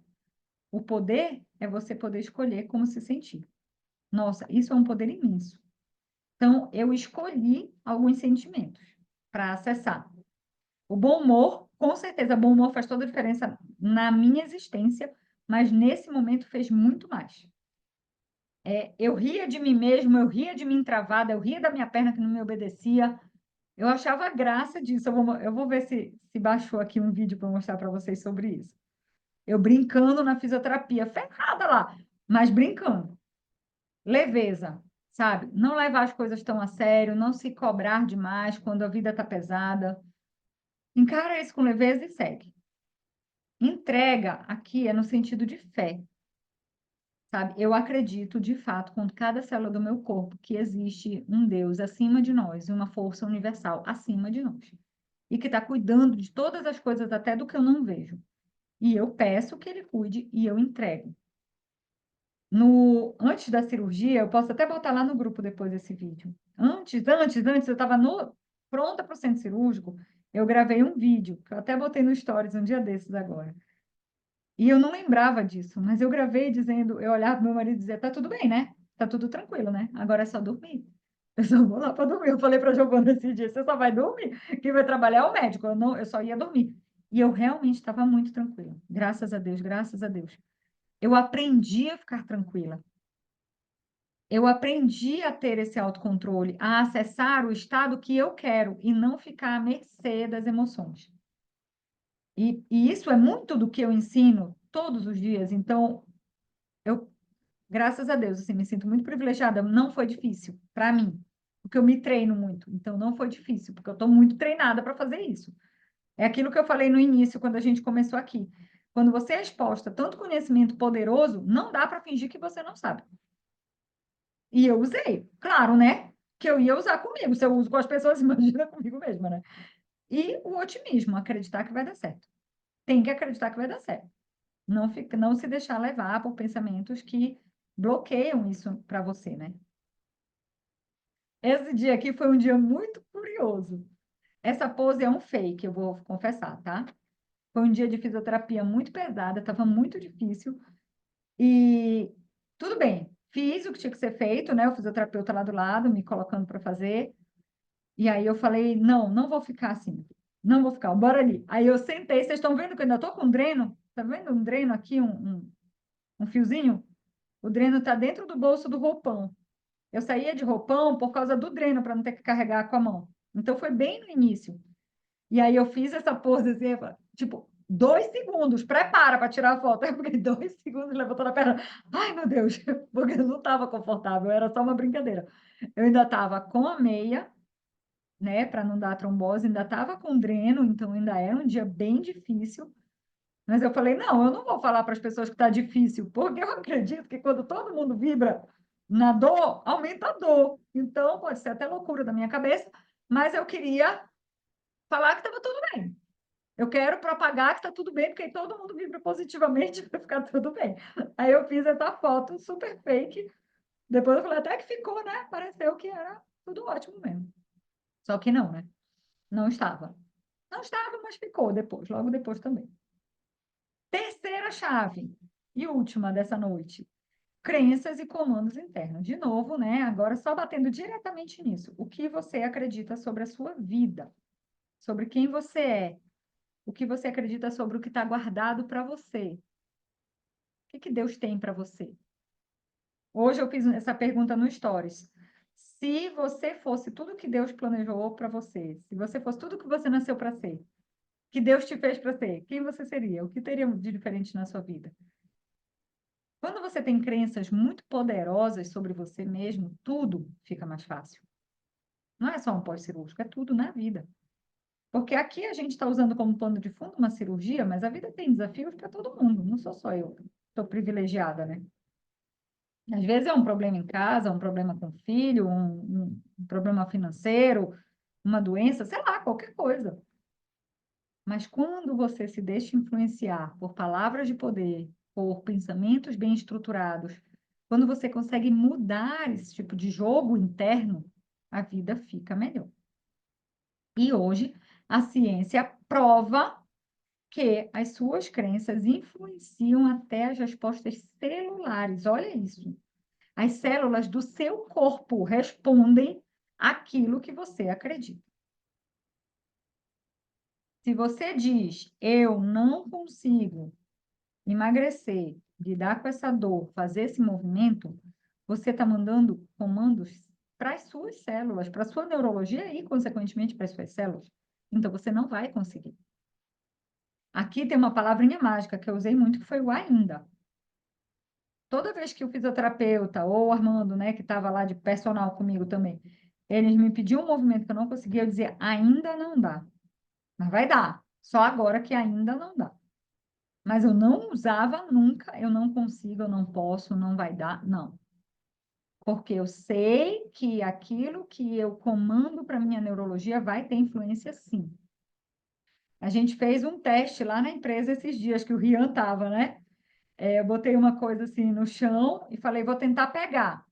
[SPEAKER 1] O poder é você poder escolher como se sentir. Nossa, isso é um poder imenso. Então, eu escolhi alguns sentimentos para acessar. O bom humor, com certeza, bom humor faz toda a diferença na minha existência, mas nesse momento fez muito mais. Eu ria de mim mesmo, eu ria de mim travada, eu ria da minha perna que não me obedecia. Eu achava graça disso. Eu vou ver se baixou aqui um vídeo para mostrar para vocês sobre isso. Eu brincando na fisioterapia, ferrada lá, mas brincando. Leveza, sabe? Não levar as coisas tão a sério, não se cobrar demais quando a vida está pesada. Encara isso com leveza e segue. Entrega aqui é no sentido de fé, sabe? Eu acredito, de fato, com cada célula do meu corpo, que existe um Deus acima de nós, e uma força universal acima de nós. E que está cuidando de todas as coisas, até do que eu não vejo. E eu peço que ele cuide e eu entrego. Antes da cirurgia, eu posso até botar lá no grupo depois desse vídeo. Antes, eu estava pronta para o centro cirúrgico, eu gravei um vídeo, que eu até botei no Stories um dia desses agora. E eu não lembrava disso, mas eu gravei dizendo, eu olhava para meu marido e dizia, tá tudo bem, né? Tá tudo tranquilo, né? Agora é só dormir. Eu só vou lá para dormir. Eu falei para a Giovana esse dia, você só vai dormir. Quem vai trabalhar é o médico, eu só ia dormir. E eu realmente estava muito tranquila. Graças a Deus, graças a Deus. Eu aprendi a ficar tranquila. Eu aprendi a ter esse autocontrole, a acessar o estado que eu quero e não ficar à mercê das emoções. E isso é muito do que eu ensino todos os dias. Então, eu, graças a Deus, assim, me sinto muito privilegiada. Não foi difícil para mim, porque eu me treino muito. Então, não foi difícil, porque eu estou muito treinada para fazer isso. É aquilo que eu falei no início, quando a gente começou aqui. Quando você é exposta a tanto conhecimento poderoso, não dá para fingir que você não sabe. E eu usei, claro, né? Que eu ia usar comigo. Se eu uso com as pessoas, imagina comigo mesma, né? E o otimismo, acreditar que vai dar certo. Tem que acreditar que vai dar certo. Não se deixar levar por pensamentos que bloqueiam isso para você, né? Esse dia aqui foi um dia muito curioso. Essa pose é um fake, eu vou confessar, tá? Foi um dia de fisioterapia muito pesada, estava muito difícil. E tudo bem, fiz o que tinha que ser feito, né? O fisioterapeuta lá do lado, me colocando para fazer. E aí eu falei, não, não vou ficar assim. Não vou ficar, bora ali. Aí eu sentei, vocês estão vendo que eu ainda estou com um dreno? Tá vendo um dreno aqui, um fiozinho? O dreno está dentro do bolso do roupão. Eu saía de roupão por causa do dreno, para não ter que carregar com a mão. Então foi bem no início. E aí eu fiz essa pose assim, tipo, 2 segundos, prepara para tirar a foto. Aí eu fiquei 2 segundos levantando a perna. Ai, meu Deus, porque eu não estava confortável, era só uma brincadeira. Eu ainda estava com a meia, né, para não dar trombose, ainda estava com dreno, então ainda era um dia bem difícil. Mas eu falei, não, eu não vou falar para as pessoas que está difícil, porque eu acredito que quando todo mundo vibra na dor, aumenta a dor. Então, pode ser até loucura da minha cabeça, mas eu queria falar que estava tudo bem. Eu quero propagar que está tudo bem, porque aí todo mundo vibra positivamente, vai ficar tudo bem. Aí eu fiz essa foto super fake. Depois eu falei, até que ficou, né? Pareceu que era tudo ótimo mesmo. Só que não, né? Não estava. Não estava, mas ficou depois, logo depois também. Terceira chave e última dessa noite. Crenças e comandos internos. De novo, né? Agora só batendo diretamente nisso. O que você acredita sobre a sua vida? Sobre quem você é? O que você acredita sobre o que está guardado para você? O que Deus tem para você? Hoje eu fiz essa pergunta no Stories. Se você fosse tudo que Deus planejou para você, se você fosse tudo que você nasceu para ser, que Deus te fez para ser, quem você seria? O que teria de diferente na sua vida? Quando você tem crenças muito poderosas sobre você mesmo, tudo fica mais fácil. Não é só um pós-cirúrgico, é tudo na vida. Porque aqui a gente está usando como pano de fundo uma cirurgia, mas a vida tem desafios para todo mundo, não sou só eu. Estou privilegiada, né? Às vezes é um problema em casa, um problema com o filho, um problema financeiro, uma doença, sei lá, qualquer coisa. Mas quando você se deixa influenciar por palavras de poder, por pensamentos bem estruturados, quando você consegue mudar esse tipo de jogo interno, a vida fica melhor. E hoje a ciência prova que as suas crenças influenciam até as respostas celulares. Olha isso. As células do seu corpo respondem àquilo que você acredita. Se você diz, eu não consigo emagrecer, lidar com essa dor, fazer esse movimento, você está mandando comandos para as suas células, para a sua neurologia e, consequentemente, para as suas células. Então, você não vai conseguir. Aqui tem uma palavrinha mágica que eu usei muito, que foi o ainda. Toda vez que o fisioterapeuta ou o Armando, né, que estava lá de personal comigo também, eles me pediam um movimento que eu não conseguia, eu dizia, ainda não dá. Mas vai dar. Só agora que ainda não dá. Mas eu não usava nunca, eu não consigo, eu não posso, não vai dar, não. Porque eu sei que aquilo que eu comando para minha neurologia vai ter influência sim. A gente fez um teste lá na empresa esses dias que o Rian estava, né? Eu botei uma coisa assim no chão e falei, vou tentar pegar.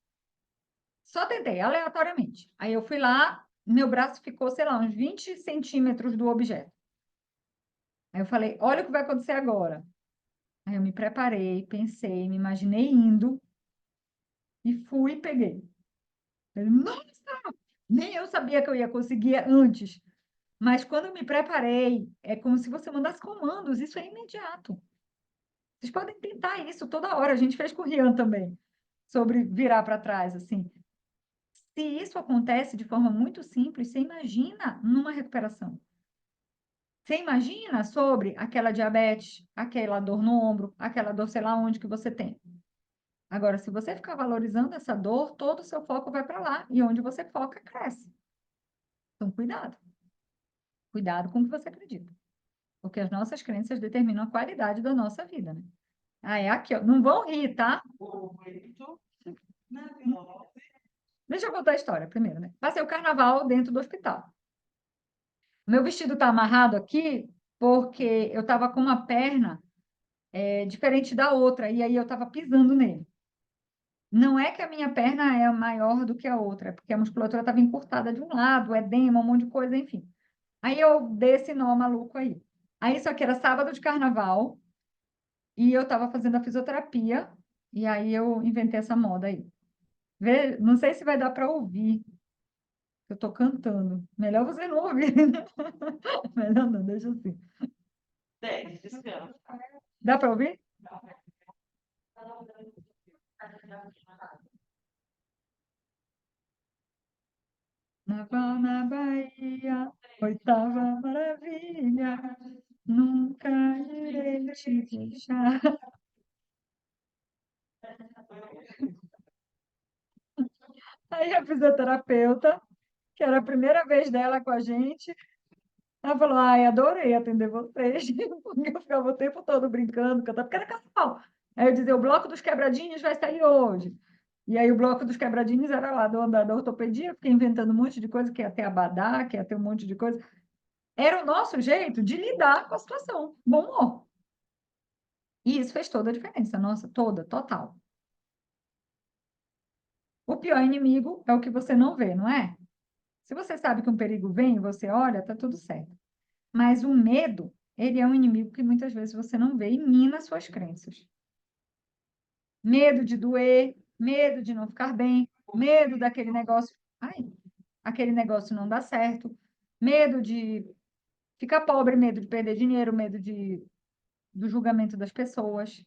[SPEAKER 1] Só tentei, aleatoriamente. Aí eu fui lá, meu braço ficou, sei lá, uns 20 centímetros do objeto. Aí eu falei, olha o que vai acontecer agora. Aí eu me preparei, pensei, me imaginei indo e fui e peguei. Nossa! Nem eu sabia que eu ia conseguir antes. Mas quando eu me preparei, é como se você mandasse comandos, isso é imediato. Vocês podem tentar isso toda hora. A gente fez com o Rian também, sobre virar para trás, assim. Se isso acontece de forma muito simples, você imagina numa recuperação. Você imagina sobre aquela diabetes, aquela dor no ombro, aquela dor sei lá onde que você tem. Agora, se você ficar valorizando essa dor, todo o seu foco vai para lá. E onde você foca, cresce. Então, cuidado. Cuidado com o que você acredita. Porque as nossas crenças determinam a qualidade da nossa vida, né? Ah, é aqui, ó. Não vão rir, tá? Deixa eu contar a história primeiro, né? Passei o carnaval dentro do hospital. Meu vestido tá amarrado aqui porque eu tava com uma perna diferente da outra, e aí eu tava pisando nele. Não é que a minha perna é maior do que a outra, é porque a musculatura estava encurtada de um lado, edema, um monte de coisa, enfim. Aí eu dei esse nó maluco aí. Aí isso aqui era sábado de carnaval, e eu estava fazendo a fisioterapia, e aí eu inventei essa moda aí. Não sei se vai dar para ouvir. Eu estou cantando. Melhor você não ouvir. Melhor não, deixa assim. Dá para ouvir? Naval na Bahia, oitava maravilha, nunca irei te deixar. Aí a fisioterapeuta, que era a primeira vez dela com a gente, ela falou: ai, adorei atender vocês, porque eu ficava o tempo todo brincando, cantando, porque era carnaval. Aí eu dizia: o bloco dos quebradinhos vai sair hoje. E aí o bloco dos quebradinhos era lá do andar da ortopedia, fiquei inventando um monte de coisa, que ia ter abadá, que ia ter um monte de coisa. Era o nosso jeito de lidar com a situação, bom humor. E isso fez toda a diferença, nossa, toda, total. O pior inimigo é o que você não vê, não é? Se você sabe que um perigo vem e você olha, tá tudo certo. Mas o medo, ele é um inimigo que muitas vezes você não vê e mina suas crenças. Medo de doer, medo de não ficar bem, medo daquele negócio, ai, aquele negócio não dá certo, medo de ficar pobre, medo de perder dinheiro, do julgamento das pessoas.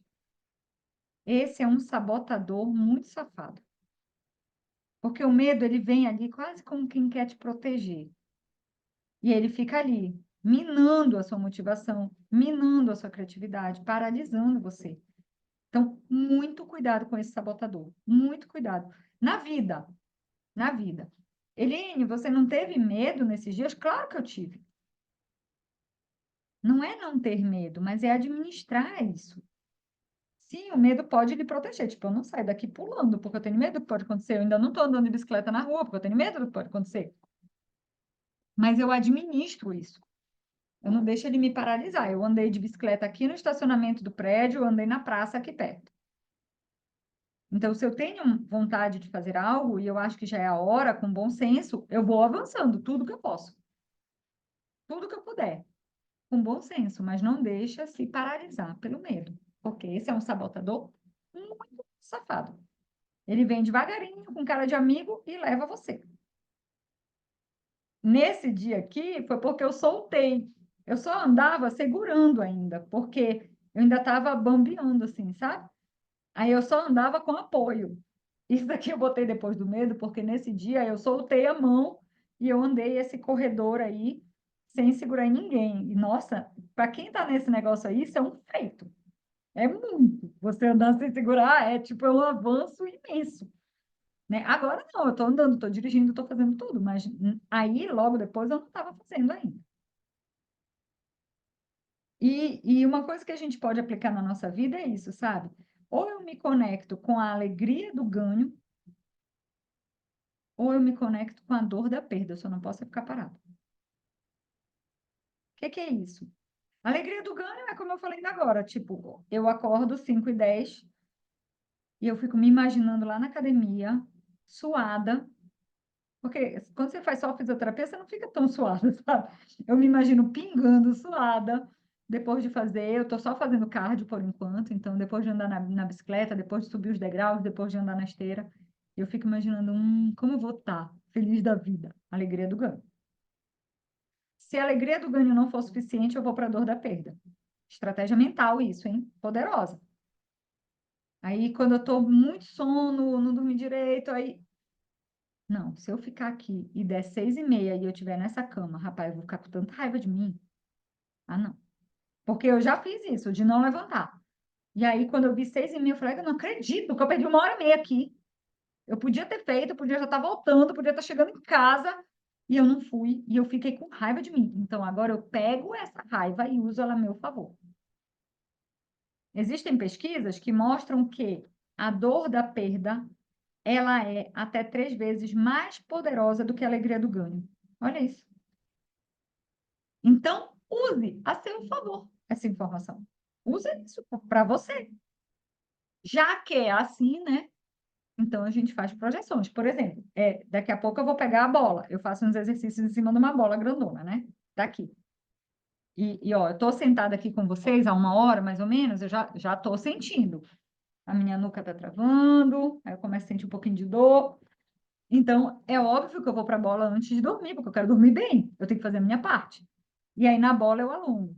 [SPEAKER 1] Esse é um sabotador muito safado. Porque o medo, ele vem ali quase como quem quer te proteger. E ele fica ali, minando a sua motivação, minando a sua criatividade, paralisando você. Então, muito cuidado com esse sabotador. Muito cuidado. Na vida, na vida. Eline, você não teve medo nesses dias? Claro que eu tive. Não é não ter medo, mas é administrar isso. Sim, o medo pode lhe proteger. Tipo, eu não saio daqui pulando, porque eu tenho medo do que pode acontecer. Eu ainda não estou andando de bicicleta na rua, porque eu tenho medo do que pode acontecer. Mas eu administro isso. Eu não deixo ele me paralisar. Eu andei de bicicleta aqui no estacionamento do prédio, eu andei na praça aqui perto. Então, se eu tenho vontade de fazer algo e eu acho que já é a hora, com bom senso, eu vou avançando tudo que eu posso, tudo que eu puder, com bom senso, mas não deixa se paralisar pelo medo, porque esse é um sabotador muito safado. Ele vem devagarinho, com cara de amigo e leva você. Nesse dia aqui, foi porque eu soltei. Eu só andava segurando ainda, porque eu ainda estava bambeando, assim, sabe? Aí eu só andava com apoio. Isso daqui eu botei depois do medo, porque nesse dia eu soltei a mão e eu andei esse corredor aí sem segurar em ninguém. E, nossa, para quem está nesse negócio aí, isso é um feito. É muito. Você andar sem segurar é tipo um avanço imenso. Né? Agora não, eu estou andando, estou dirigindo, estou fazendo tudo, mas aí logo depois eu não estava fazendo ainda. E uma coisa que a gente pode aplicar na nossa vida é isso, sabe? Ou eu me conecto com a alegria do ganho, ou eu me conecto com a dor da perda, eu só não posso ficar parado. O que é isso? A alegria do ganho é como eu falei ainda agora, tipo, eu acordo 5h10 e eu fico me imaginando lá na academia, suada, porque quando você faz só fisioterapia, você não fica tão suada, sabe? Eu me imagino pingando, suada, depois de fazer, eu estou só fazendo cardio por enquanto, então depois de andar na bicicleta, depois de subir os degraus, depois de andar na esteira, eu fico imaginando, como eu vou estar feliz da vida, alegria do ganho. Se a alegria do ganho não for suficiente, eu vou para a dor da perda. Estratégia mental isso, hein? Poderosa. Aí, quando eu estou muito sono, não dormi direito, aí não, se eu ficar aqui e der 6h30 e eu estiver nessa cama, rapaz, eu vou ficar com tanta raiva de mim. Ah, não. Porque eu já fiz isso, de não levantar. E aí, quando eu vi 6h30, eu falei, eu não acredito que eu perdi 1h30 aqui. Eu podia ter feito, eu podia já estar voltando, podia estar chegando em casa, e eu não fui, e eu fiquei com raiva de mim. Então, agora eu pego essa raiva e uso ela a meu favor. Existem pesquisas que mostram que a dor da perda ela é até 3 vezes mais poderosa do que a alegria do ganho. Olha isso. Então, use a seu favor essa informação. Use isso para você. Já que é assim, né? Então, a gente faz projeções. Por exemplo, daqui a pouco eu vou pegar a bola. Eu faço uns exercícios em cima de uma bola grandona, né? Daqui. Ó, eu estou sentada aqui com vocês há 1 hora, mais ou menos, eu já estou sentindo. A minha nuca está travando, aí eu começo a sentir um pouquinho de dor. Então, é óbvio que eu vou para a bola antes de dormir, porque eu quero dormir bem, eu tenho que fazer a minha parte. E aí, na bola, eu alongo.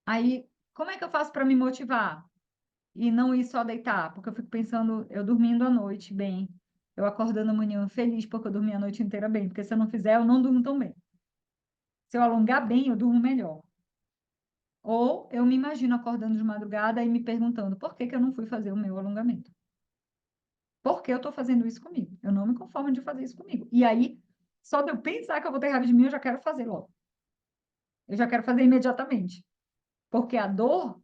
[SPEAKER 1] Aí, como é que eu faço para me motivar e não ir só deitar? Porque eu fico pensando, eu dormindo à noite bem, eu acordando amanhã feliz porque eu dormi a noite inteira bem, porque se eu não fizer, eu não durmo tão bem. Se eu alongar bem, eu durmo melhor. Ou eu me imagino acordando de madrugada e me perguntando por que que eu não fui fazer o meu alongamento? Por que eu estou fazendo isso comigo? Eu não me conformo de fazer isso comigo. E aí, só de eu pensar que eu vou ter raiva de mim, eu já quero fazer logo. Eu já quero fazer imediatamente. Porque a dor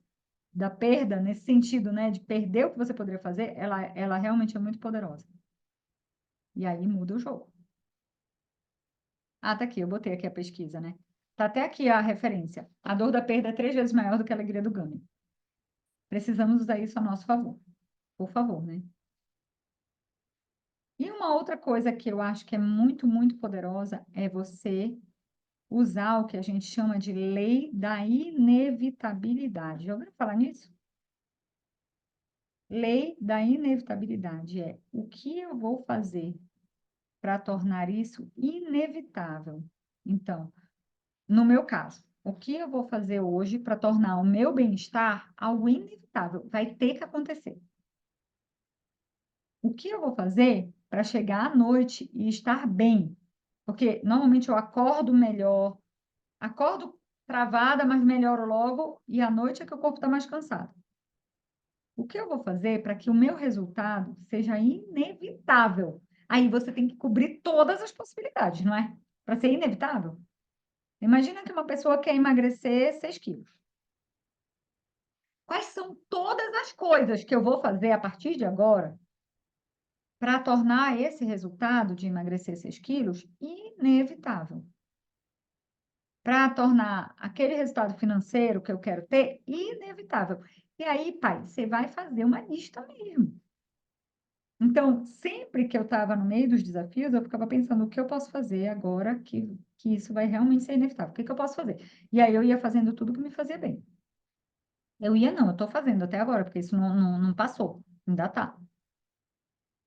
[SPEAKER 1] da perda, nesse sentido, né, de perder o que você poderia fazer, ela realmente é muito poderosa. E aí muda o jogo. Ah, tá aqui, eu botei aqui a pesquisa, né? Tá até aqui a referência. A dor da perda é 3 vezes maior do que a alegria do ganho. Precisamos usar isso a nosso favor. Por favor, né? E uma outra coisa que eu acho que é muito, muito poderosa é você usar o que a gente chama de lei da inevitabilidade. Já ouviram falar nisso? Lei da inevitabilidade é o que eu vou fazer para tornar isso inevitável. Então, no meu caso, o que eu vou fazer hoje para tornar o meu bem-estar algo inevitável? Vai ter que acontecer. O que eu vou fazer para chegar à noite e estar bem? Porque normalmente eu acordo melhor, acordo travada, mas melhoro logo, e à noite é que o corpo está mais cansado. O que eu vou fazer para que o meu resultado seja inevitável? Aí você tem que cobrir todas as possibilidades, não é? Para ser inevitável. Imagina que uma pessoa quer emagrecer 6 quilos. Quais são todas as coisas que eu vou fazer a partir de agora para tornar esse resultado de emagrecer 6 quilos inevitável? Para tornar aquele resultado financeiro que eu quero ter inevitável. E aí, pai, você vai fazer uma lista mesmo. Então, sempre que eu estava no meio dos desafios, eu ficava pensando o que eu posso fazer agora que isso vai realmente ser inevitável. O que que eu posso fazer? E aí eu ia fazendo tudo que me fazia bem. Eu ia, não, eu estou fazendo até agora, porque isso não passou, ainda está.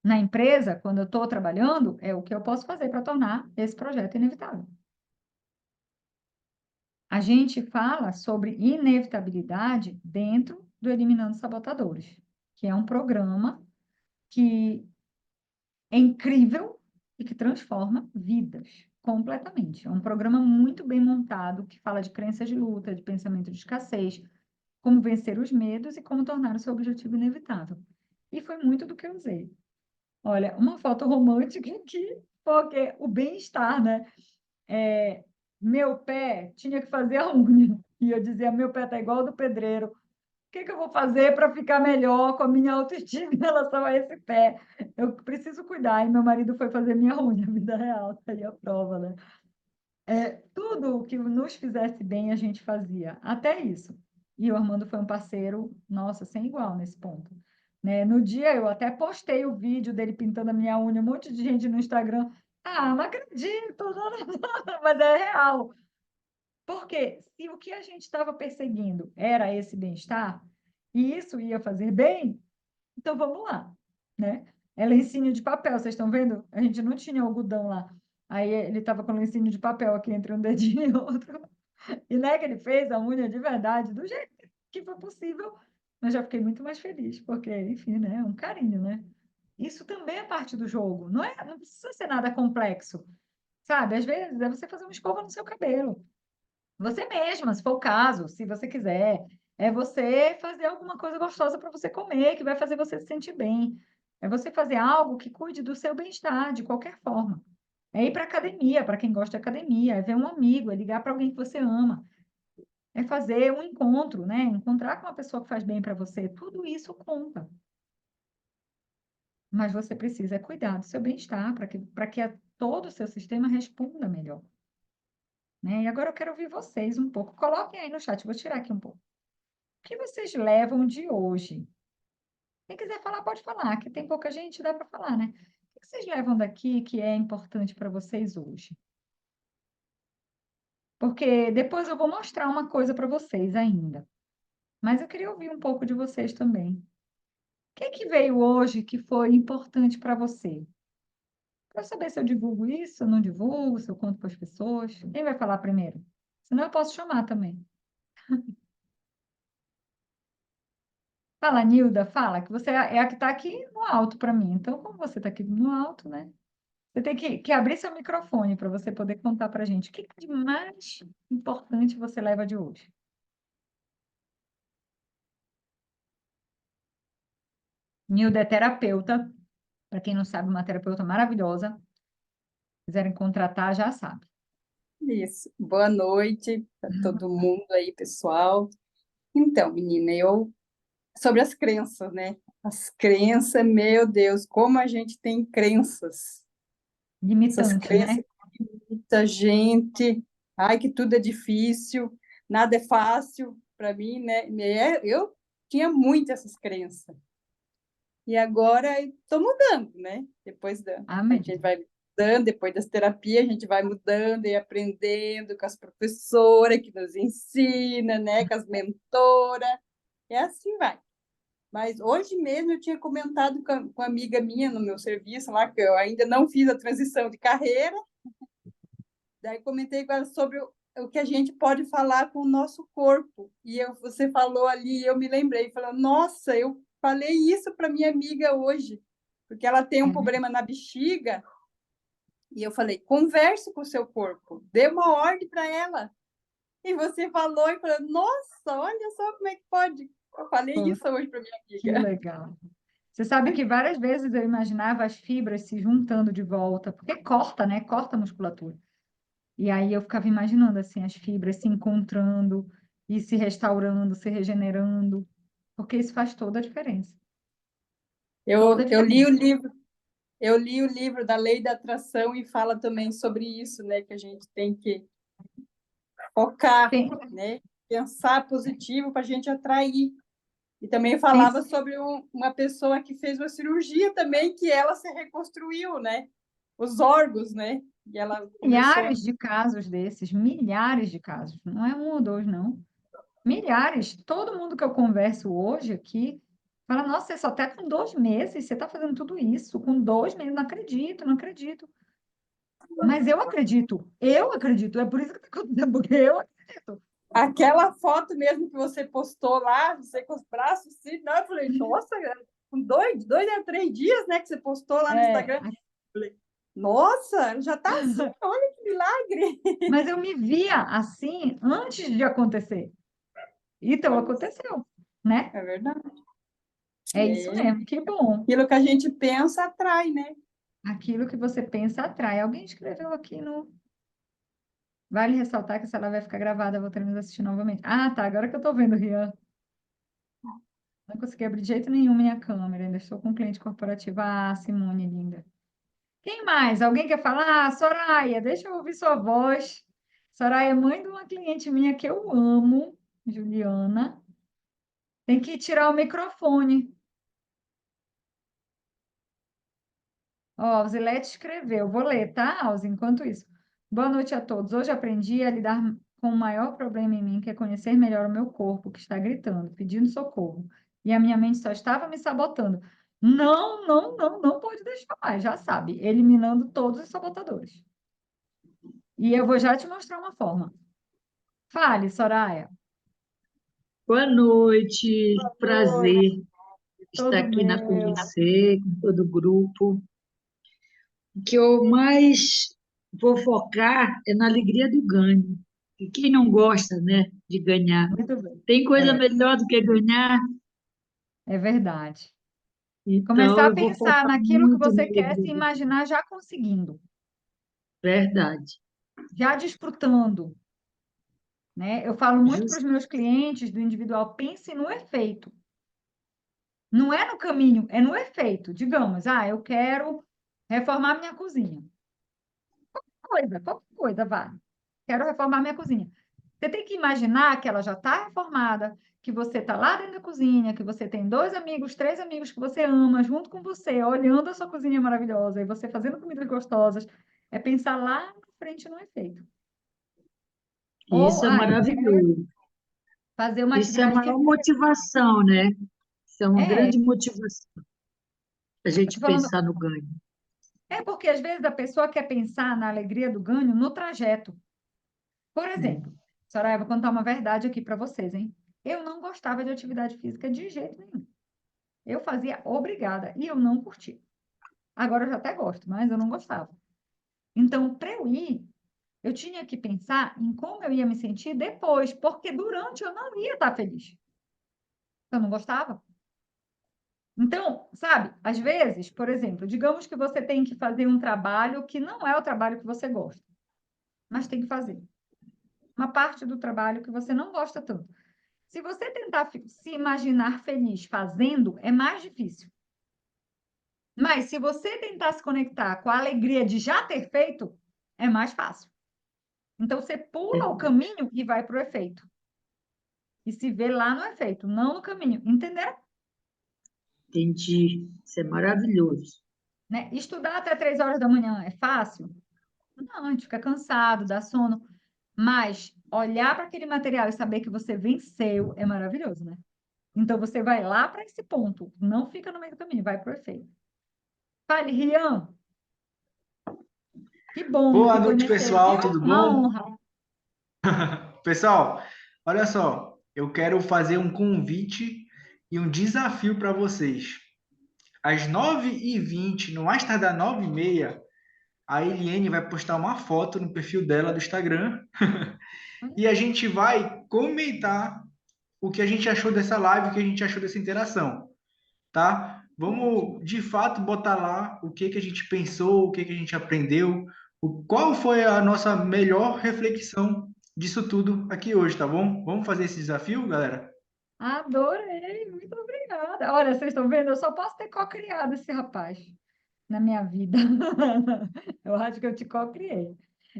[SPEAKER 1] Na empresa, quando eu estou trabalhando, é o que eu posso fazer para tornar esse projeto inevitável. A gente fala sobre inevitabilidade dentro do Eliminando Sabotadores, que é um programa que é incrível e que transforma vidas completamente. É um programa muito bem montado que fala de crenças de luta, de pensamento de escassez, como vencer os medos e como tornar o seu objetivo inevitável. E foi muito do que eu usei. Olha, uma foto romântica aqui, porque o bem-estar, né? Meu pé tinha que fazer a unha. E eu dizia, meu pé tá igual ao do pedreiro. O que que eu vou fazer para ficar melhor com a minha autoestima em relação a esse pé? Eu preciso cuidar. E meu marido foi fazer minha unha, vida real, tá aí a prova, né? Tudo o que nos fizesse bem, a gente fazia, até isso. E o Armando foi um parceiro, nossa, sem igual nesse ponto. Né? No dia eu até postei o vídeo dele pintando a minha unha, um monte de gente no Instagram. Ah, não acredito, mas é real. Porque se o que a gente estava perseguindo era esse bem-estar, e isso ia fazer bem, então vamos lá, né? É lencinho de papel, vocês estão vendo? A gente não tinha algodão lá. Aí ele estava com lencinho de papel aqui entre um dedinho e outro. E não é que ele fez a unha de verdade, do jeito que foi possível. Mas já fiquei muito mais feliz, porque, enfim, né? É um carinho, né? Isso também é parte do jogo. Não precisa ser nada complexo, sabe? Às vezes é você fazer uma escova no seu cabelo. Você mesma, se for o caso, se você quiser. É você fazer alguma coisa gostosa para você comer, que vai fazer você se sentir bem. É você fazer algo que cuide do seu bem-estar, de qualquer forma. É ir para academia, para quem gosta de academia, é ver um amigo, é ligar para alguém que você ama, é fazer um encontro, né? Encontrar com uma pessoa que faz bem para você. Tudo isso conta. Mas você precisa cuidar do seu bem-estar para que todo o seu sistema responda melhor. Né? E agora eu quero ouvir vocês um pouco. Coloquem aí no chat, vou tirar aqui um pouco. O que vocês levam de hoje? Quem quiser falar, pode falar, que tem pouca gente, dá para falar, né? O que vocês levam daqui que é importante para vocês hoje? Porque depois eu vou mostrar uma coisa para vocês ainda. Mas eu queria ouvir um pouco de vocês também. O que que veio hoje que foi importante para você? para saber se eu divulgo isso, se eu não divulgo, se eu conto para as pessoas. Quem vai falar primeiro? Senão eu posso chamar também. Fala, Nilda, fala, que você é a que está aqui no alto para mim. Então, como você está aqui no alto, né? Você tem que abrir seu microfone para você poder contar para a gente o que de mais importante você leva de hoje. Nilda é terapeuta, para quem não sabe, uma terapeuta maravilhosa. Quiserem contratar, já sabe.
[SPEAKER 3] Isso. Boa noite para todo mundo aí, pessoal. Então, menina, sobre as crenças, né? As crenças, meu Deus, como a gente tem crenças. Essas
[SPEAKER 1] Limitante, né?
[SPEAKER 3] crenças que muita gente, ai, que tudo é difícil, nada é fácil para mim, né? Eu tinha muito essas crenças. E agora estou mudando, né? A
[SPEAKER 1] Amém.
[SPEAKER 3] gente vai mudando, depois das terapias, a gente vai mudando e aprendendo com as professoras que nos ensinam, né? Com as mentoras, e assim vai. Mas hoje mesmo eu tinha comentado com uma amiga minha no meu serviço lá, que eu ainda não fiz a transição de carreira, daí comentei com ela sobre o que a gente pode falar com o nosso corpo. E você falou ali, eu me lembrei, falando, nossa, eu falei isso para minha amiga hoje, porque ela tem um problema na bexiga, e eu falei, converse com o seu corpo, dê uma ordem para ela. E você falou e falou, nossa, olha só como é que pode. Eu falei isso hoje para minha
[SPEAKER 1] Que
[SPEAKER 3] amiga.
[SPEAKER 1] legal. Você sabe que várias vezes eu imaginava as fibras se juntando de volta, porque corta, né? Corta a musculatura. E aí eu ficava imaginando assim as fibras se encontrando e se restaurando, se regenerando, porque isso faz toda a diferença. Toda a
[SPEAKER 3] Eu li o
[SPEAKER 1] diferença.
[SPEAKER 3] livro, eu li o livro da Lei da Atração e fala também sobre isso, né? Que a gente tem que focar,
[SPEAKER 1] Tem,
[SPEAKER 3] né? Pensar positivo para a gente atrair. E também
[SPEAKER 1] tem
[SPEAKER 3] falava sobre uma pessoa que fez uma cirurgia também, que ela se reconstruiu, né? Os órgãos, né? E ela começou.
[SPEAKER 1] milhares de casos desses, milhares de casos. Não é um ou dois, não. Milhares. Todo mundo que eu converso hoje aqui fala: Nossa, você só está com 2 meses, você está fazendo tudo isso com 2 meses. Não acredito, não acredito. Mas eu acredito. É por isso que está acontecendo, porque eu acredito.
[SPEAKER 3] Aquela foto mesmo que você postou lá, você com os braços assim, não, eu falei, nossa, com 2 a 3 dias, né, que você postou lá no
[SPEAKER 1] É,
[SPEAKER 3] Instagram. Eu falei, nossa, já tá assim, olha que milagre.
[SPEAKER 1] mas eu me via assim antes de acontecer. Então aconteceu, né?
[SPEAKER 3] É verdade.
[SPEAKER 1] É isso
[SPEAKER 3] É.
[SPEAKER 1] mesmo, que bom.
[SPEAKER 3] Aquilo que a gente pensa atrai, né?
[SPEAKER 1] Aquilo que você pensa atrai. Alguém escreveu aqui no. Vale ressaltar que essa live vai ficar gravada, voltaremos a assistir novamente. Ah, tá. Agora que eu tô vendo, Rian. Não consegui abrir de jeito nenhum minha câmera. Ainda estou com um cliente corporativo. Ah, Simone, linda. Quem mais? Alguém quer falar? Ah, Soraya, deixa eu ouvir sua voz. Soraya é mãe de uma cliente minha que eu amo, Juliana. Tem que tirar o microfone. Ó, a Alzilete escreveu. Vou ler, tá, Alzi? Enquanto isso. Boa noite a todos. Hoje aprendi a lidar com o maior problema em mim, que é conhecer melhor o meu corpo, que está gritando, pedindo socorro. E a minha mente só estava me sabotando. Não, não, não, não pode deixar mais, já sabe, eliminando todos os sabotadores. E eu vou já te mostrar uma forma. Fale, Soraya.
[SPEAKER 4] Boa noite, prazer estar
[SPEAKER 1] Todo
[SPEAKER 4] aqui com
[SPEAKER 1] meu.
[SPEAKER 4] você, com todo o grupo. O que eu mais vou focar é na alegria do ganho. E quem não gosta, né, de ganhar?
[SPEAKER 1] Muito bem.
[SPEAKER 4] Tem coisa
[SPEAKER 1] É,
[SPEAKER 4] melhor do que ganhar?
[SPEAKER 1] é verdade.
[SPEAKER 4] Então
[SPEAKER 1] Começar a
[SPEAKER 4] eu vou
[SPEAKER 1] pensar
[SPEAKER 4] focar
[SPEAKER 1] naquilo que
[SPEAKER 4] muito na
[SPEAKER 1] você quer,
[SPEAKER 4] alegria
[SPEAKER 1] se
[SPEAKER 4] do ganho.
[SPEAKER 1] imaginar já conseguindo,
[SPEAKER 4] Verdade.
[SPEAKER 1] já desfrutando. Né? Eu falo muito para os
[SPEAKER 4] Justo.
[SPEAKER 1] meus clientes do individual, pense no efeito. Não é no caminho, é no efeito. Digamos, eu quero reformar minha cozinha. Qualquer coisa, vale. Quero reformar minha cozinha. Você tem que imaginar que ela já está reformada, que você está lá dentro da cozinha, que você tem 2 amigos, 3 amigos que você ama junto com você, olhando a sua cozinha maravilhosa e você fazendo comidas gostosas. É pensar lá na frente no efeito. Ou,
[SPEAKER 4] Isso é
[SPEAKER 1] eu quero
[SPEAKER 4] maravilhoso.
[SPEAKER 1] fazer uma
[SPEAKER 4] Isso é a
[SPEAKER 1] atividade que
[SPEAKER 4] maior motivação, né? Isso é uma
[SPEAKER 1] é,
[SPEAKER 4] grande motivação, a
[SPEAKER 1] eu
[SPEAKER 4] gente
[SPEAKER 1] tô falando
[SPEAKER 4] pensar no ganho.
[SPEAKER 1] É porque, às vezes, a pessoa quer pensar na alegria do ganho no trajeto. Por exemplo, Soraya, eu vou contar uma verdade aqui para vocês, hein? Eu não gostava de atividade física de jeito nenhum. Eu fazia obrigada e eu não curti. Agora eu já até gosto, mas eu não gostava. Então, para eu ir, eu tinha que pensar em como eu ia me sentir depois, porque durante eu não ia estar feliz. Eu não gostava. Então, sabe, às vezes, por exemplo, digamos que você tem que fazer um trabalho que não é o trabalho que você gosta, mas tem que fazer. Uma parte do trabalho que você não gosta tanto. Se você tentar se imaginar feliz fazendo, é mais difícil. Mas se você tentar se conectar com a alegria de já ter feito, é mais fácil. Então, você pula o caminho e vai para o efeito. E se vê lá no efeito, não no caminho. Entenderam?
[SPEAKER 4] Entendi. Isso é maravilhoso.
[SPEAKER 1] Né? Estudar até 3 horas da manhã é fácil? Não, a gente fica cansado, dá sono. Mas olhar para aquele material e saber que você venceu é maravilhoso, né? Então, você vai lá para esse ponto. Não fica no meio do caminho, vai para o efeito. Fale, Rian. Que bom
[SPEAKER 5] Boa
[SPEAKER 1] te
[SPEAKER 5] noite,
[SPEAKER 1] conhecer,
[SPEAKER 5] pessoal,
[SPEAKER 1] viu?
[SPEAKER 5] tudo
[SPEAKER 1] Uma
[SPEAKER 5] bom?
[SPEAKER 1] honra.
[SPEAKER 5] Pessoal, olha só, eu quero fazer um convite e um desafio para vocês. Às 9h20, no mais tardar 9h30, a Eliane vai postar uma foto no perfil dela do Instagram e a gente vai comentar o que a gente achou dessa live, o que a gente achou dessa interação, tá? Vamos, de fato, botar lá o que que a gente pensou, o que que a gente aprendeu, qual foi a nossa melhor reflexão disso tudo aqui hoje, tá bom? Vamos fazer esse desafio, galera?
[SPEAKER 1] Adorei, muito obrigada. Olha, vocês estão vendo? Eu só posso ter co-criado esse rapaz na minha vida. Eu acho que eu te co-criei.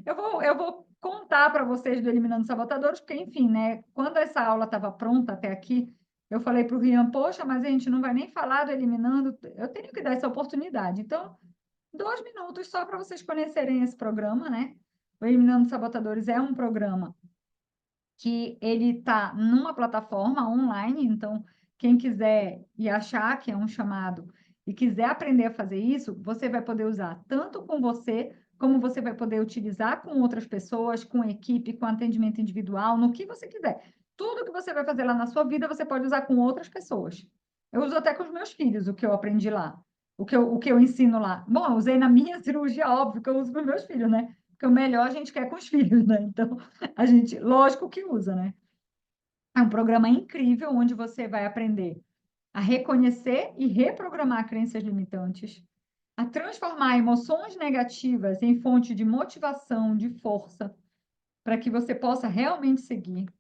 [SPEAKER 1] Eu vou contar para vocês do Eliminando Sabotadores, porque, enfim, né? Quando essa aula estava pronta até aqui, eu falei para o Rian, poxa, mas a gente não vai nem falar do Eliminando, eu tenho que dar essa oportunidade. Então, 2 minutos só para vocês conhecerem esse programa, né? O Eliminando Sabotadores é um programa que ele está numa plataforma online, então quem quiser e achar que é um chamado e quiser aprender a fazer isso, você vai poder usar tanto com você, como você vai poder utilizar com outras pessoas, com equipe, com atendimento individual, no que você quiser. Tudo que você vai fazer lá na sua vida, você pode usar com outras pessoas. Eu uso até com os meus filhos, o que eu aprendi lá, o que eu ensino lá. Bom, eu usei na minha cirurgia, óbvio que eu uso com os meus filhos, né? Porque o melhor a gente quer com os filhos, né? Então, a gente, lógico que usa, né? É um programa incrível onde você vai aprender a reconhecer e reprogramar crenças limitantes, a transformar emoções negativas em fonte de motivação, de força, para que você possa realmente seguir.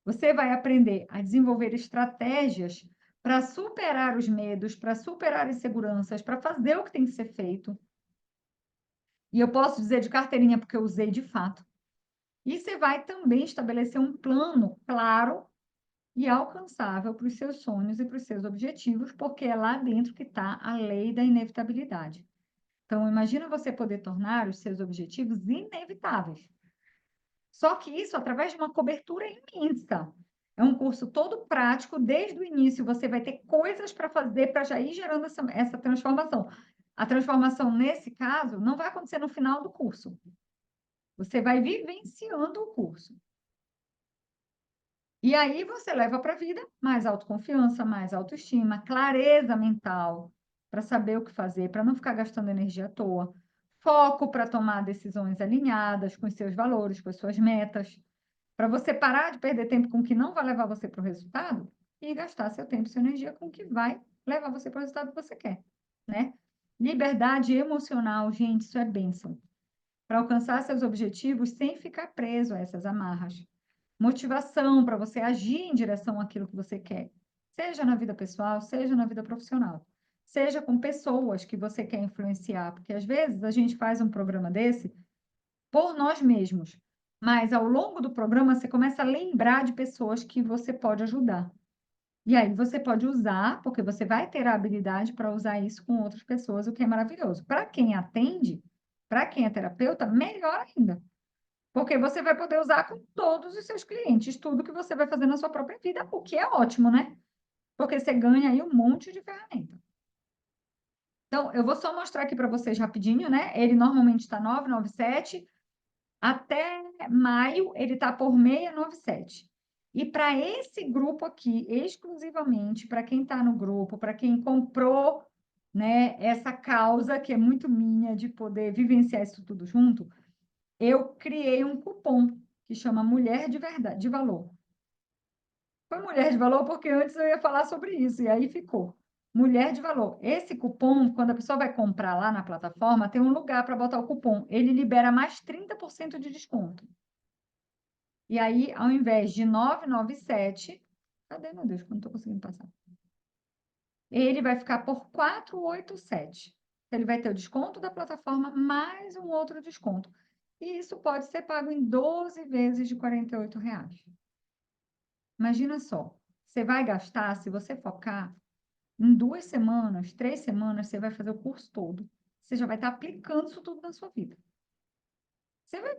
[SPEAKER 1] Você vai aprender a desenvolver estratégias para superar os medos, para superar as inseguranças, para fazer o que tem que ser feito. E eu posso dizer de carteirinha, porque eu usei de fato. E você vai também estabelecer um plano claro e alcançável para os seus sonhos e para os seus objetivos, porque é lá dentro que está a lei da inevitabilidade. Então, imagina você poder tornar os seus objetivos inevitáveis. Só que isso através de uma cobertura imensa. É um curso todo prático, desde o início você vai ter coisas para fazer para já ir gerando essa transformação. A transformação, nesse caso, não vai acontecer no final do curso. Você vai vivenciando o curso. E aí você leva para a vida mais autoconfiança, mais autoestima, clareza mental, para saber o que fazer, para não ficar gastando energia à toa, foco para tomar decisões alinhadas com os seus valores, com as suas metas, para você parar de perder tempo com o que não vai levar você para o resultado e gastar seu tempo e sua energia com o que vai levar você para o resultado que você quer, né? Liberdade emocional, gente, isso é bênção. Para alcançar seus objetivos sem ficar preso a essas amarras. Motivação para você agir em direção àquilo que você quer, seja na vida pessoal, seja na vida profissional, seja com pessoas que você quer influenciar, porque às vezes a gente faz um programa desse por nós mesmos, mas ao longo do programa você começa a lembrar de pessoas que você pode ajudar. E aí você pode usar, porque você vai ter a habilidade para usar isso com outras pessoas, o que é maravilhoso. Para quem atende, para quem é terapeuta, melhor ainda. Porque você vai poder usar com todos os seus clientes, tudo que você vai fazer na sua própria vida, o que é ótimo, né? Porque você ganha aí um monte de ferramenta. Então, eu vou só mostrar aqui para vocês rapidinho, né? Ele normalmente está 997. Até maio, ele está por 697. E para esse grupo aqui, exclusivamente, para quem está no grupo, para quem comprou, né, essa causa que é muito minha de poder vivenciar isso tudo junto, eu criei um cupom que chama Mulher de Verdade, de Valor. Foi Mulher de Valor porque antes eu ia falar sobre isso, e aí ficou. Mulher de Valor. Esse cupom, quando a pessoa vai comprar lá na plataforma, tem um lugar para botar o cupom. Ele libera mais 30% de desconto. E aí, ao invés de 997, cadê, meu Deus, que eu não estou conseguindo passar? Ele vai ficar por 487. Ele vai ter o desconto da plataforma mais um outro desconto. E isso pode ser pago em 12 vezes de R$ 48. Imagina só, você vai gastar, se você focar, em 2 semanas, 3 semanas, você vai fazer o curso todo. Você já vai estar aplicando isso tudo na sua vida.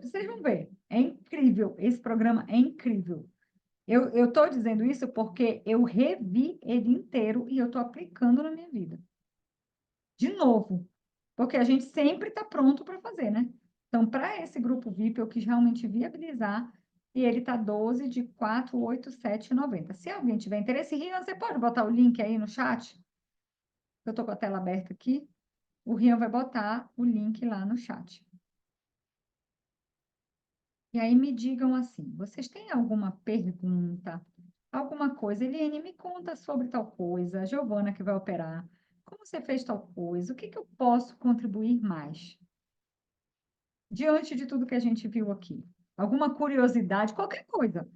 [SPEAKER 1] Vocês vão ver, é incrível, esse programa é incrível. Eu estou dizendo isso porque eu revi ele inteiro e eu estou aplicando na minha vida. De novo, porque a gente sempre está pronto para fazer, né? Então, para esse grupo VIP, eu quis realmente viabilizar e ele está 12 de 487,90. Se alguém tiver interesse, Rian, você pode botar o link aí no chat? Eu estou com a tela aberta aqui. O Rian vai botar o link lá no chat. E aí me digam assim, vocês têm alguma pergunta, alguma coisa? Eliane, me conta sobre tal coisa. A Giovana que vai operar. Como você fez tal coisa? O que que eu posso contribuir mais? Diante de tudo que a gente viu aqui. Alguma curiosidade, qualquer coisa.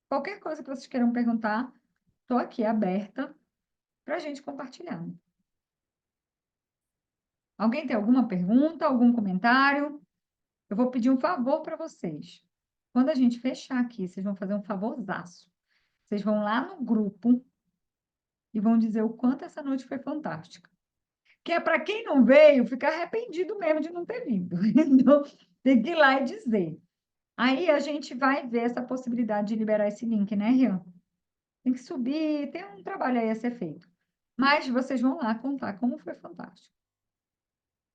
[SPEAKER 1] Qualquer coisa que vocês queiram perguntar, estou aqui aberta para a gente compartilhar. Alguém tem alguma pergunta, algum comentário? Eu vou pedir um favor para vocês. Quando a gente fechar aqui, vocês vão fazer um favorzaço. Vocês vão lá no grupo e vão dizer o quanto essa noite foi fantástica. Que é para quem não veio ficar arrependido mesmo de não ter vindo. Então, tem que ir lá e dizer. Aí a gente vai ver essa possibilidade de liberar esse link, né, Rian? Tem que subir, tem um trabalho aí a ser feito. Mas vocês vão lá contar como foi fantástico.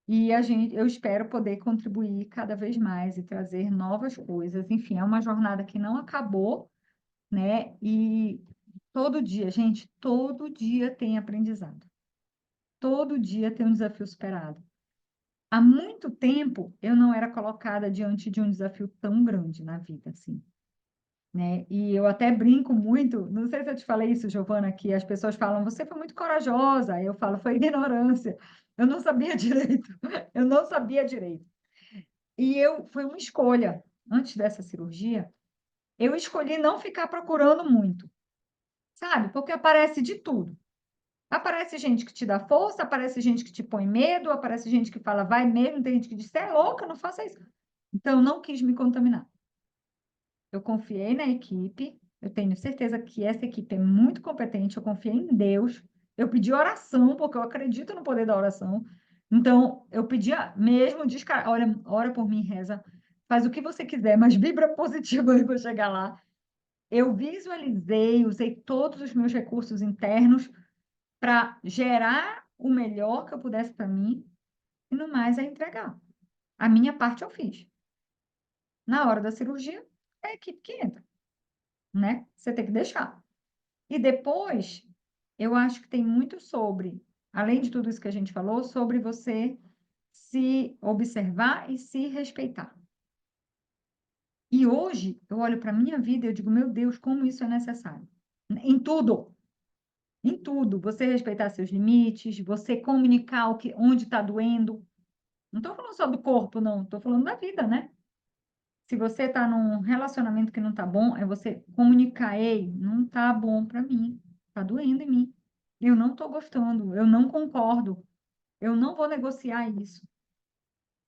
[SPEAKER 1] E eu espero poder contribuir cada vez mais e trazer novas coisas. Enfim, é uma jornada que não acabou, né? E todo dia, gente, todo dia tem aprendizado. Todo dia tem um desafio superado. Há muito tempo eu não era colocada diante de um desafio tão grande na vida, assim, né? E eu até brinco muito, não sei se eu te falei isso, Giovana, que as pessoas falam, você foi muito corajosa. Aí eu falo, foi ignorância. Eu não sabia direito. Eu não sabia direito. Foi uma escolha. Antes dessa cirurgia, eu escolhi não ficar procurando muito, sabe? Porque aparece de tudo. Aparece gente que te dá força, aparece gente que te põe medo, aparece gente que fala, vai mesmo, tem gente que diz, você é louca, não faça isso. Então, eu não quis me contaminar. Eu confiei na equipe, eu tenho certeza que essa equipe é muito competente, eu confiei em Deus, eu pedi oração, porque eu acredito no poder da oração. Então, eu pedia mesmo, olha, ora por mim, reza, faz o que você quiser, mas vibra positivo aí para chegar lá. Eu visualizei, usei todos os meus recursos internos para gerar o melhor que eu pudesse para mim, e no mais é entregar. A minha parte eu fiz. Na hora da cirurgia, é a equipe que entra, né? Você tem que deixar. E depois, eu acho que tem muito sobre, além de tudo isso que a gente falou, sobre você se observar e se respeitar. E hoje, eu olho para a minha vida e eu digo, meu Deus, como isso é necessário. Em tudo. Em tudo. Você respeitar seus limites, você comunicar onde está doendo. Não estou falando só do corpo, não. Estou falando da vida, né? Se você está num relacionamento que não está bom, é você comunicar, ei, não está bom para mim. Está doendo em mim. Eu não estou gostando, eu não concordo. Eu não vou negociar isso.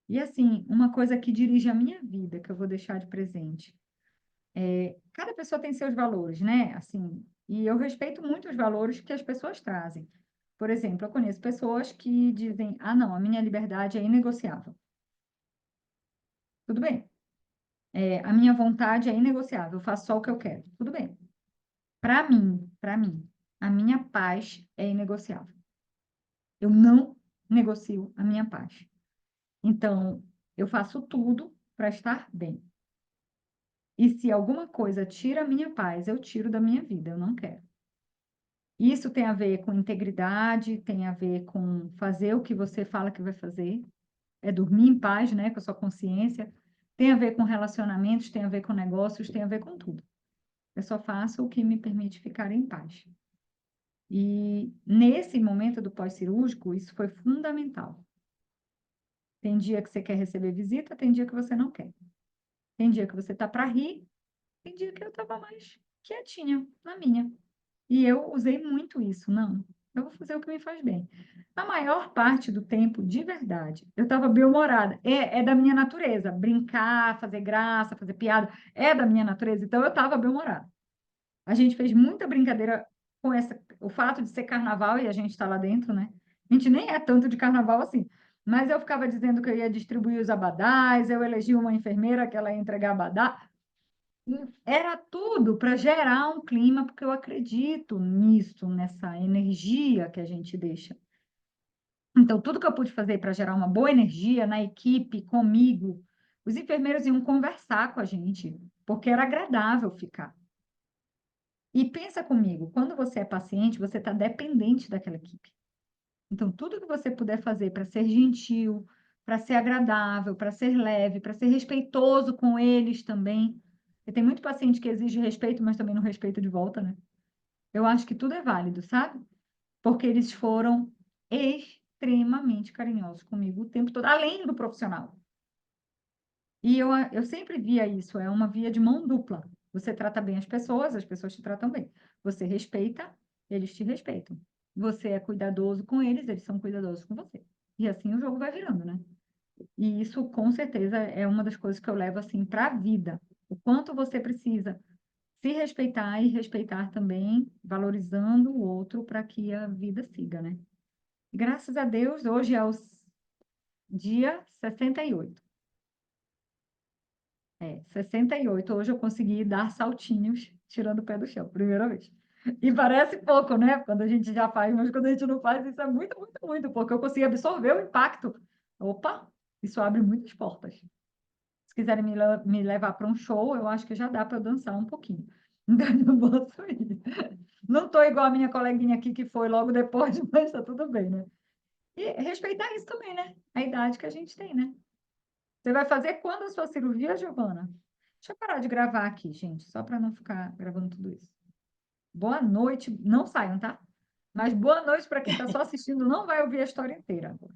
[SPEAKER 1] E assim, uma coisa que dirige a minha vida, que eu vou deixar de presente. Cada pessoa tem seus valores, né? Assim, e eu respeito muito os valores que as pessoas trazem. Por exemplo, eu conheço pessoas que dizem: ah, não, a minha liberdade é inegociável. Tudo bem. A minha vontade é inegociável, eu faço só o que eu quero. Tudo bem. Para mim, a minha paz é inegociável. Eu negocio a minha paz. Então, eu faço tudo para estar bem. E se alguma coisa tira a minha paz, eu tiro da minha vida, eu não quero. Isso tem a ver com integridade, tem a ver com fazer o que você fala que vai fazer, é dormir em paz, né, com a sua consciência, tem a ver com relacionamentos, tem a ver com negócios, tem a ver com tudo. Eu só faço o que me permite ficar em paz. E nesse momento do pós-cirúrgico, isso foi fundamental. Tem dia que você quer receber visita, tem dia que você não quer. Tem dia que você tá para rir, tem dia que eu estava mais quietinha, na minha. E eu usei muito isso, não. Eu vou fazer o que me faz bem. A maior parte do tempo, de verdade, eu estava bem-humorada. É da minha natureza. Brincar, fazer graça, fazer piada, é da minha natureza. Então, eu estava bem-humorada. A gente fez muita brincadeira com o fato de ser carnaval e a gente está lá dentro, né? A gente nem é tanto de carnaval assim. Mas eu ficava dizendo que eu ia distribuir os abadás, eu elegi uma enfermeira que ela ia entregar abadá. Era tudo para gerar um clima, porque eu acredito nisso, nessa energia que a gente deixa. Então, tudo que eu pude fazer para gerar uma boa energia na equipe, comigo, os enfermeiros iam conversar com a gente, porque era agradável ficar. E pensa comigo, quando você é paciente, você está dependente daquela equipe. Então, tudo que você puder fazer para ser gentil, para ser agradável, para ser leve, para ser respeitoso com eles também. Porque tem muito paciente que exige respeito, mas também não respeita de volta, né? Eu acho que tudo é válido, sabe? Porque eles foram extremamente carinhosos comigo o tempo todo, além do profissional. E eu sempre via isso, é uma via de mão dupla. Você trata bem as pessoas te tratam bem. Você respeita, eles te respeitam. Você é cuidadoso com eles são cuidadosos com você. E assim o jogo vai virando, né? E isso, com certeza, é uma das coisas que eu levo assim para a vida. O quanto você precisa se respeitar e respeitar também, valorizando o outro para que a vida siga, né? Graças a Deus, hoje é o dia 68. 68. Hoje eu consegui dar saltinhos tirando o pé do chão, primeira vez. E parece pouco, né? Quando a gente já faz, mas quando a gente não faz, isso é muito, muito, muito, porque eu consegui absorver o impacto. Opa, isso abre muitas portas. Se quiserem me levar para um show, eu acho que já dá para eu dançar um pouquinho. Então, eu posso ir. Não estou igual a minha coleguinha aqui que foi logo depois, mas está tudo bem, né? E respeitar isso também, né? A idade que a gente tem, né? Você vai fazer quando a sua cirurgia, Giovana? Deixa eu parar de gravar aqui, gente, só para não ficar gravando tudo isso. Boa noite. Não saiam, tá? Mas boa noite para quem está só assistindo, não vai ouvir a história inteira agora.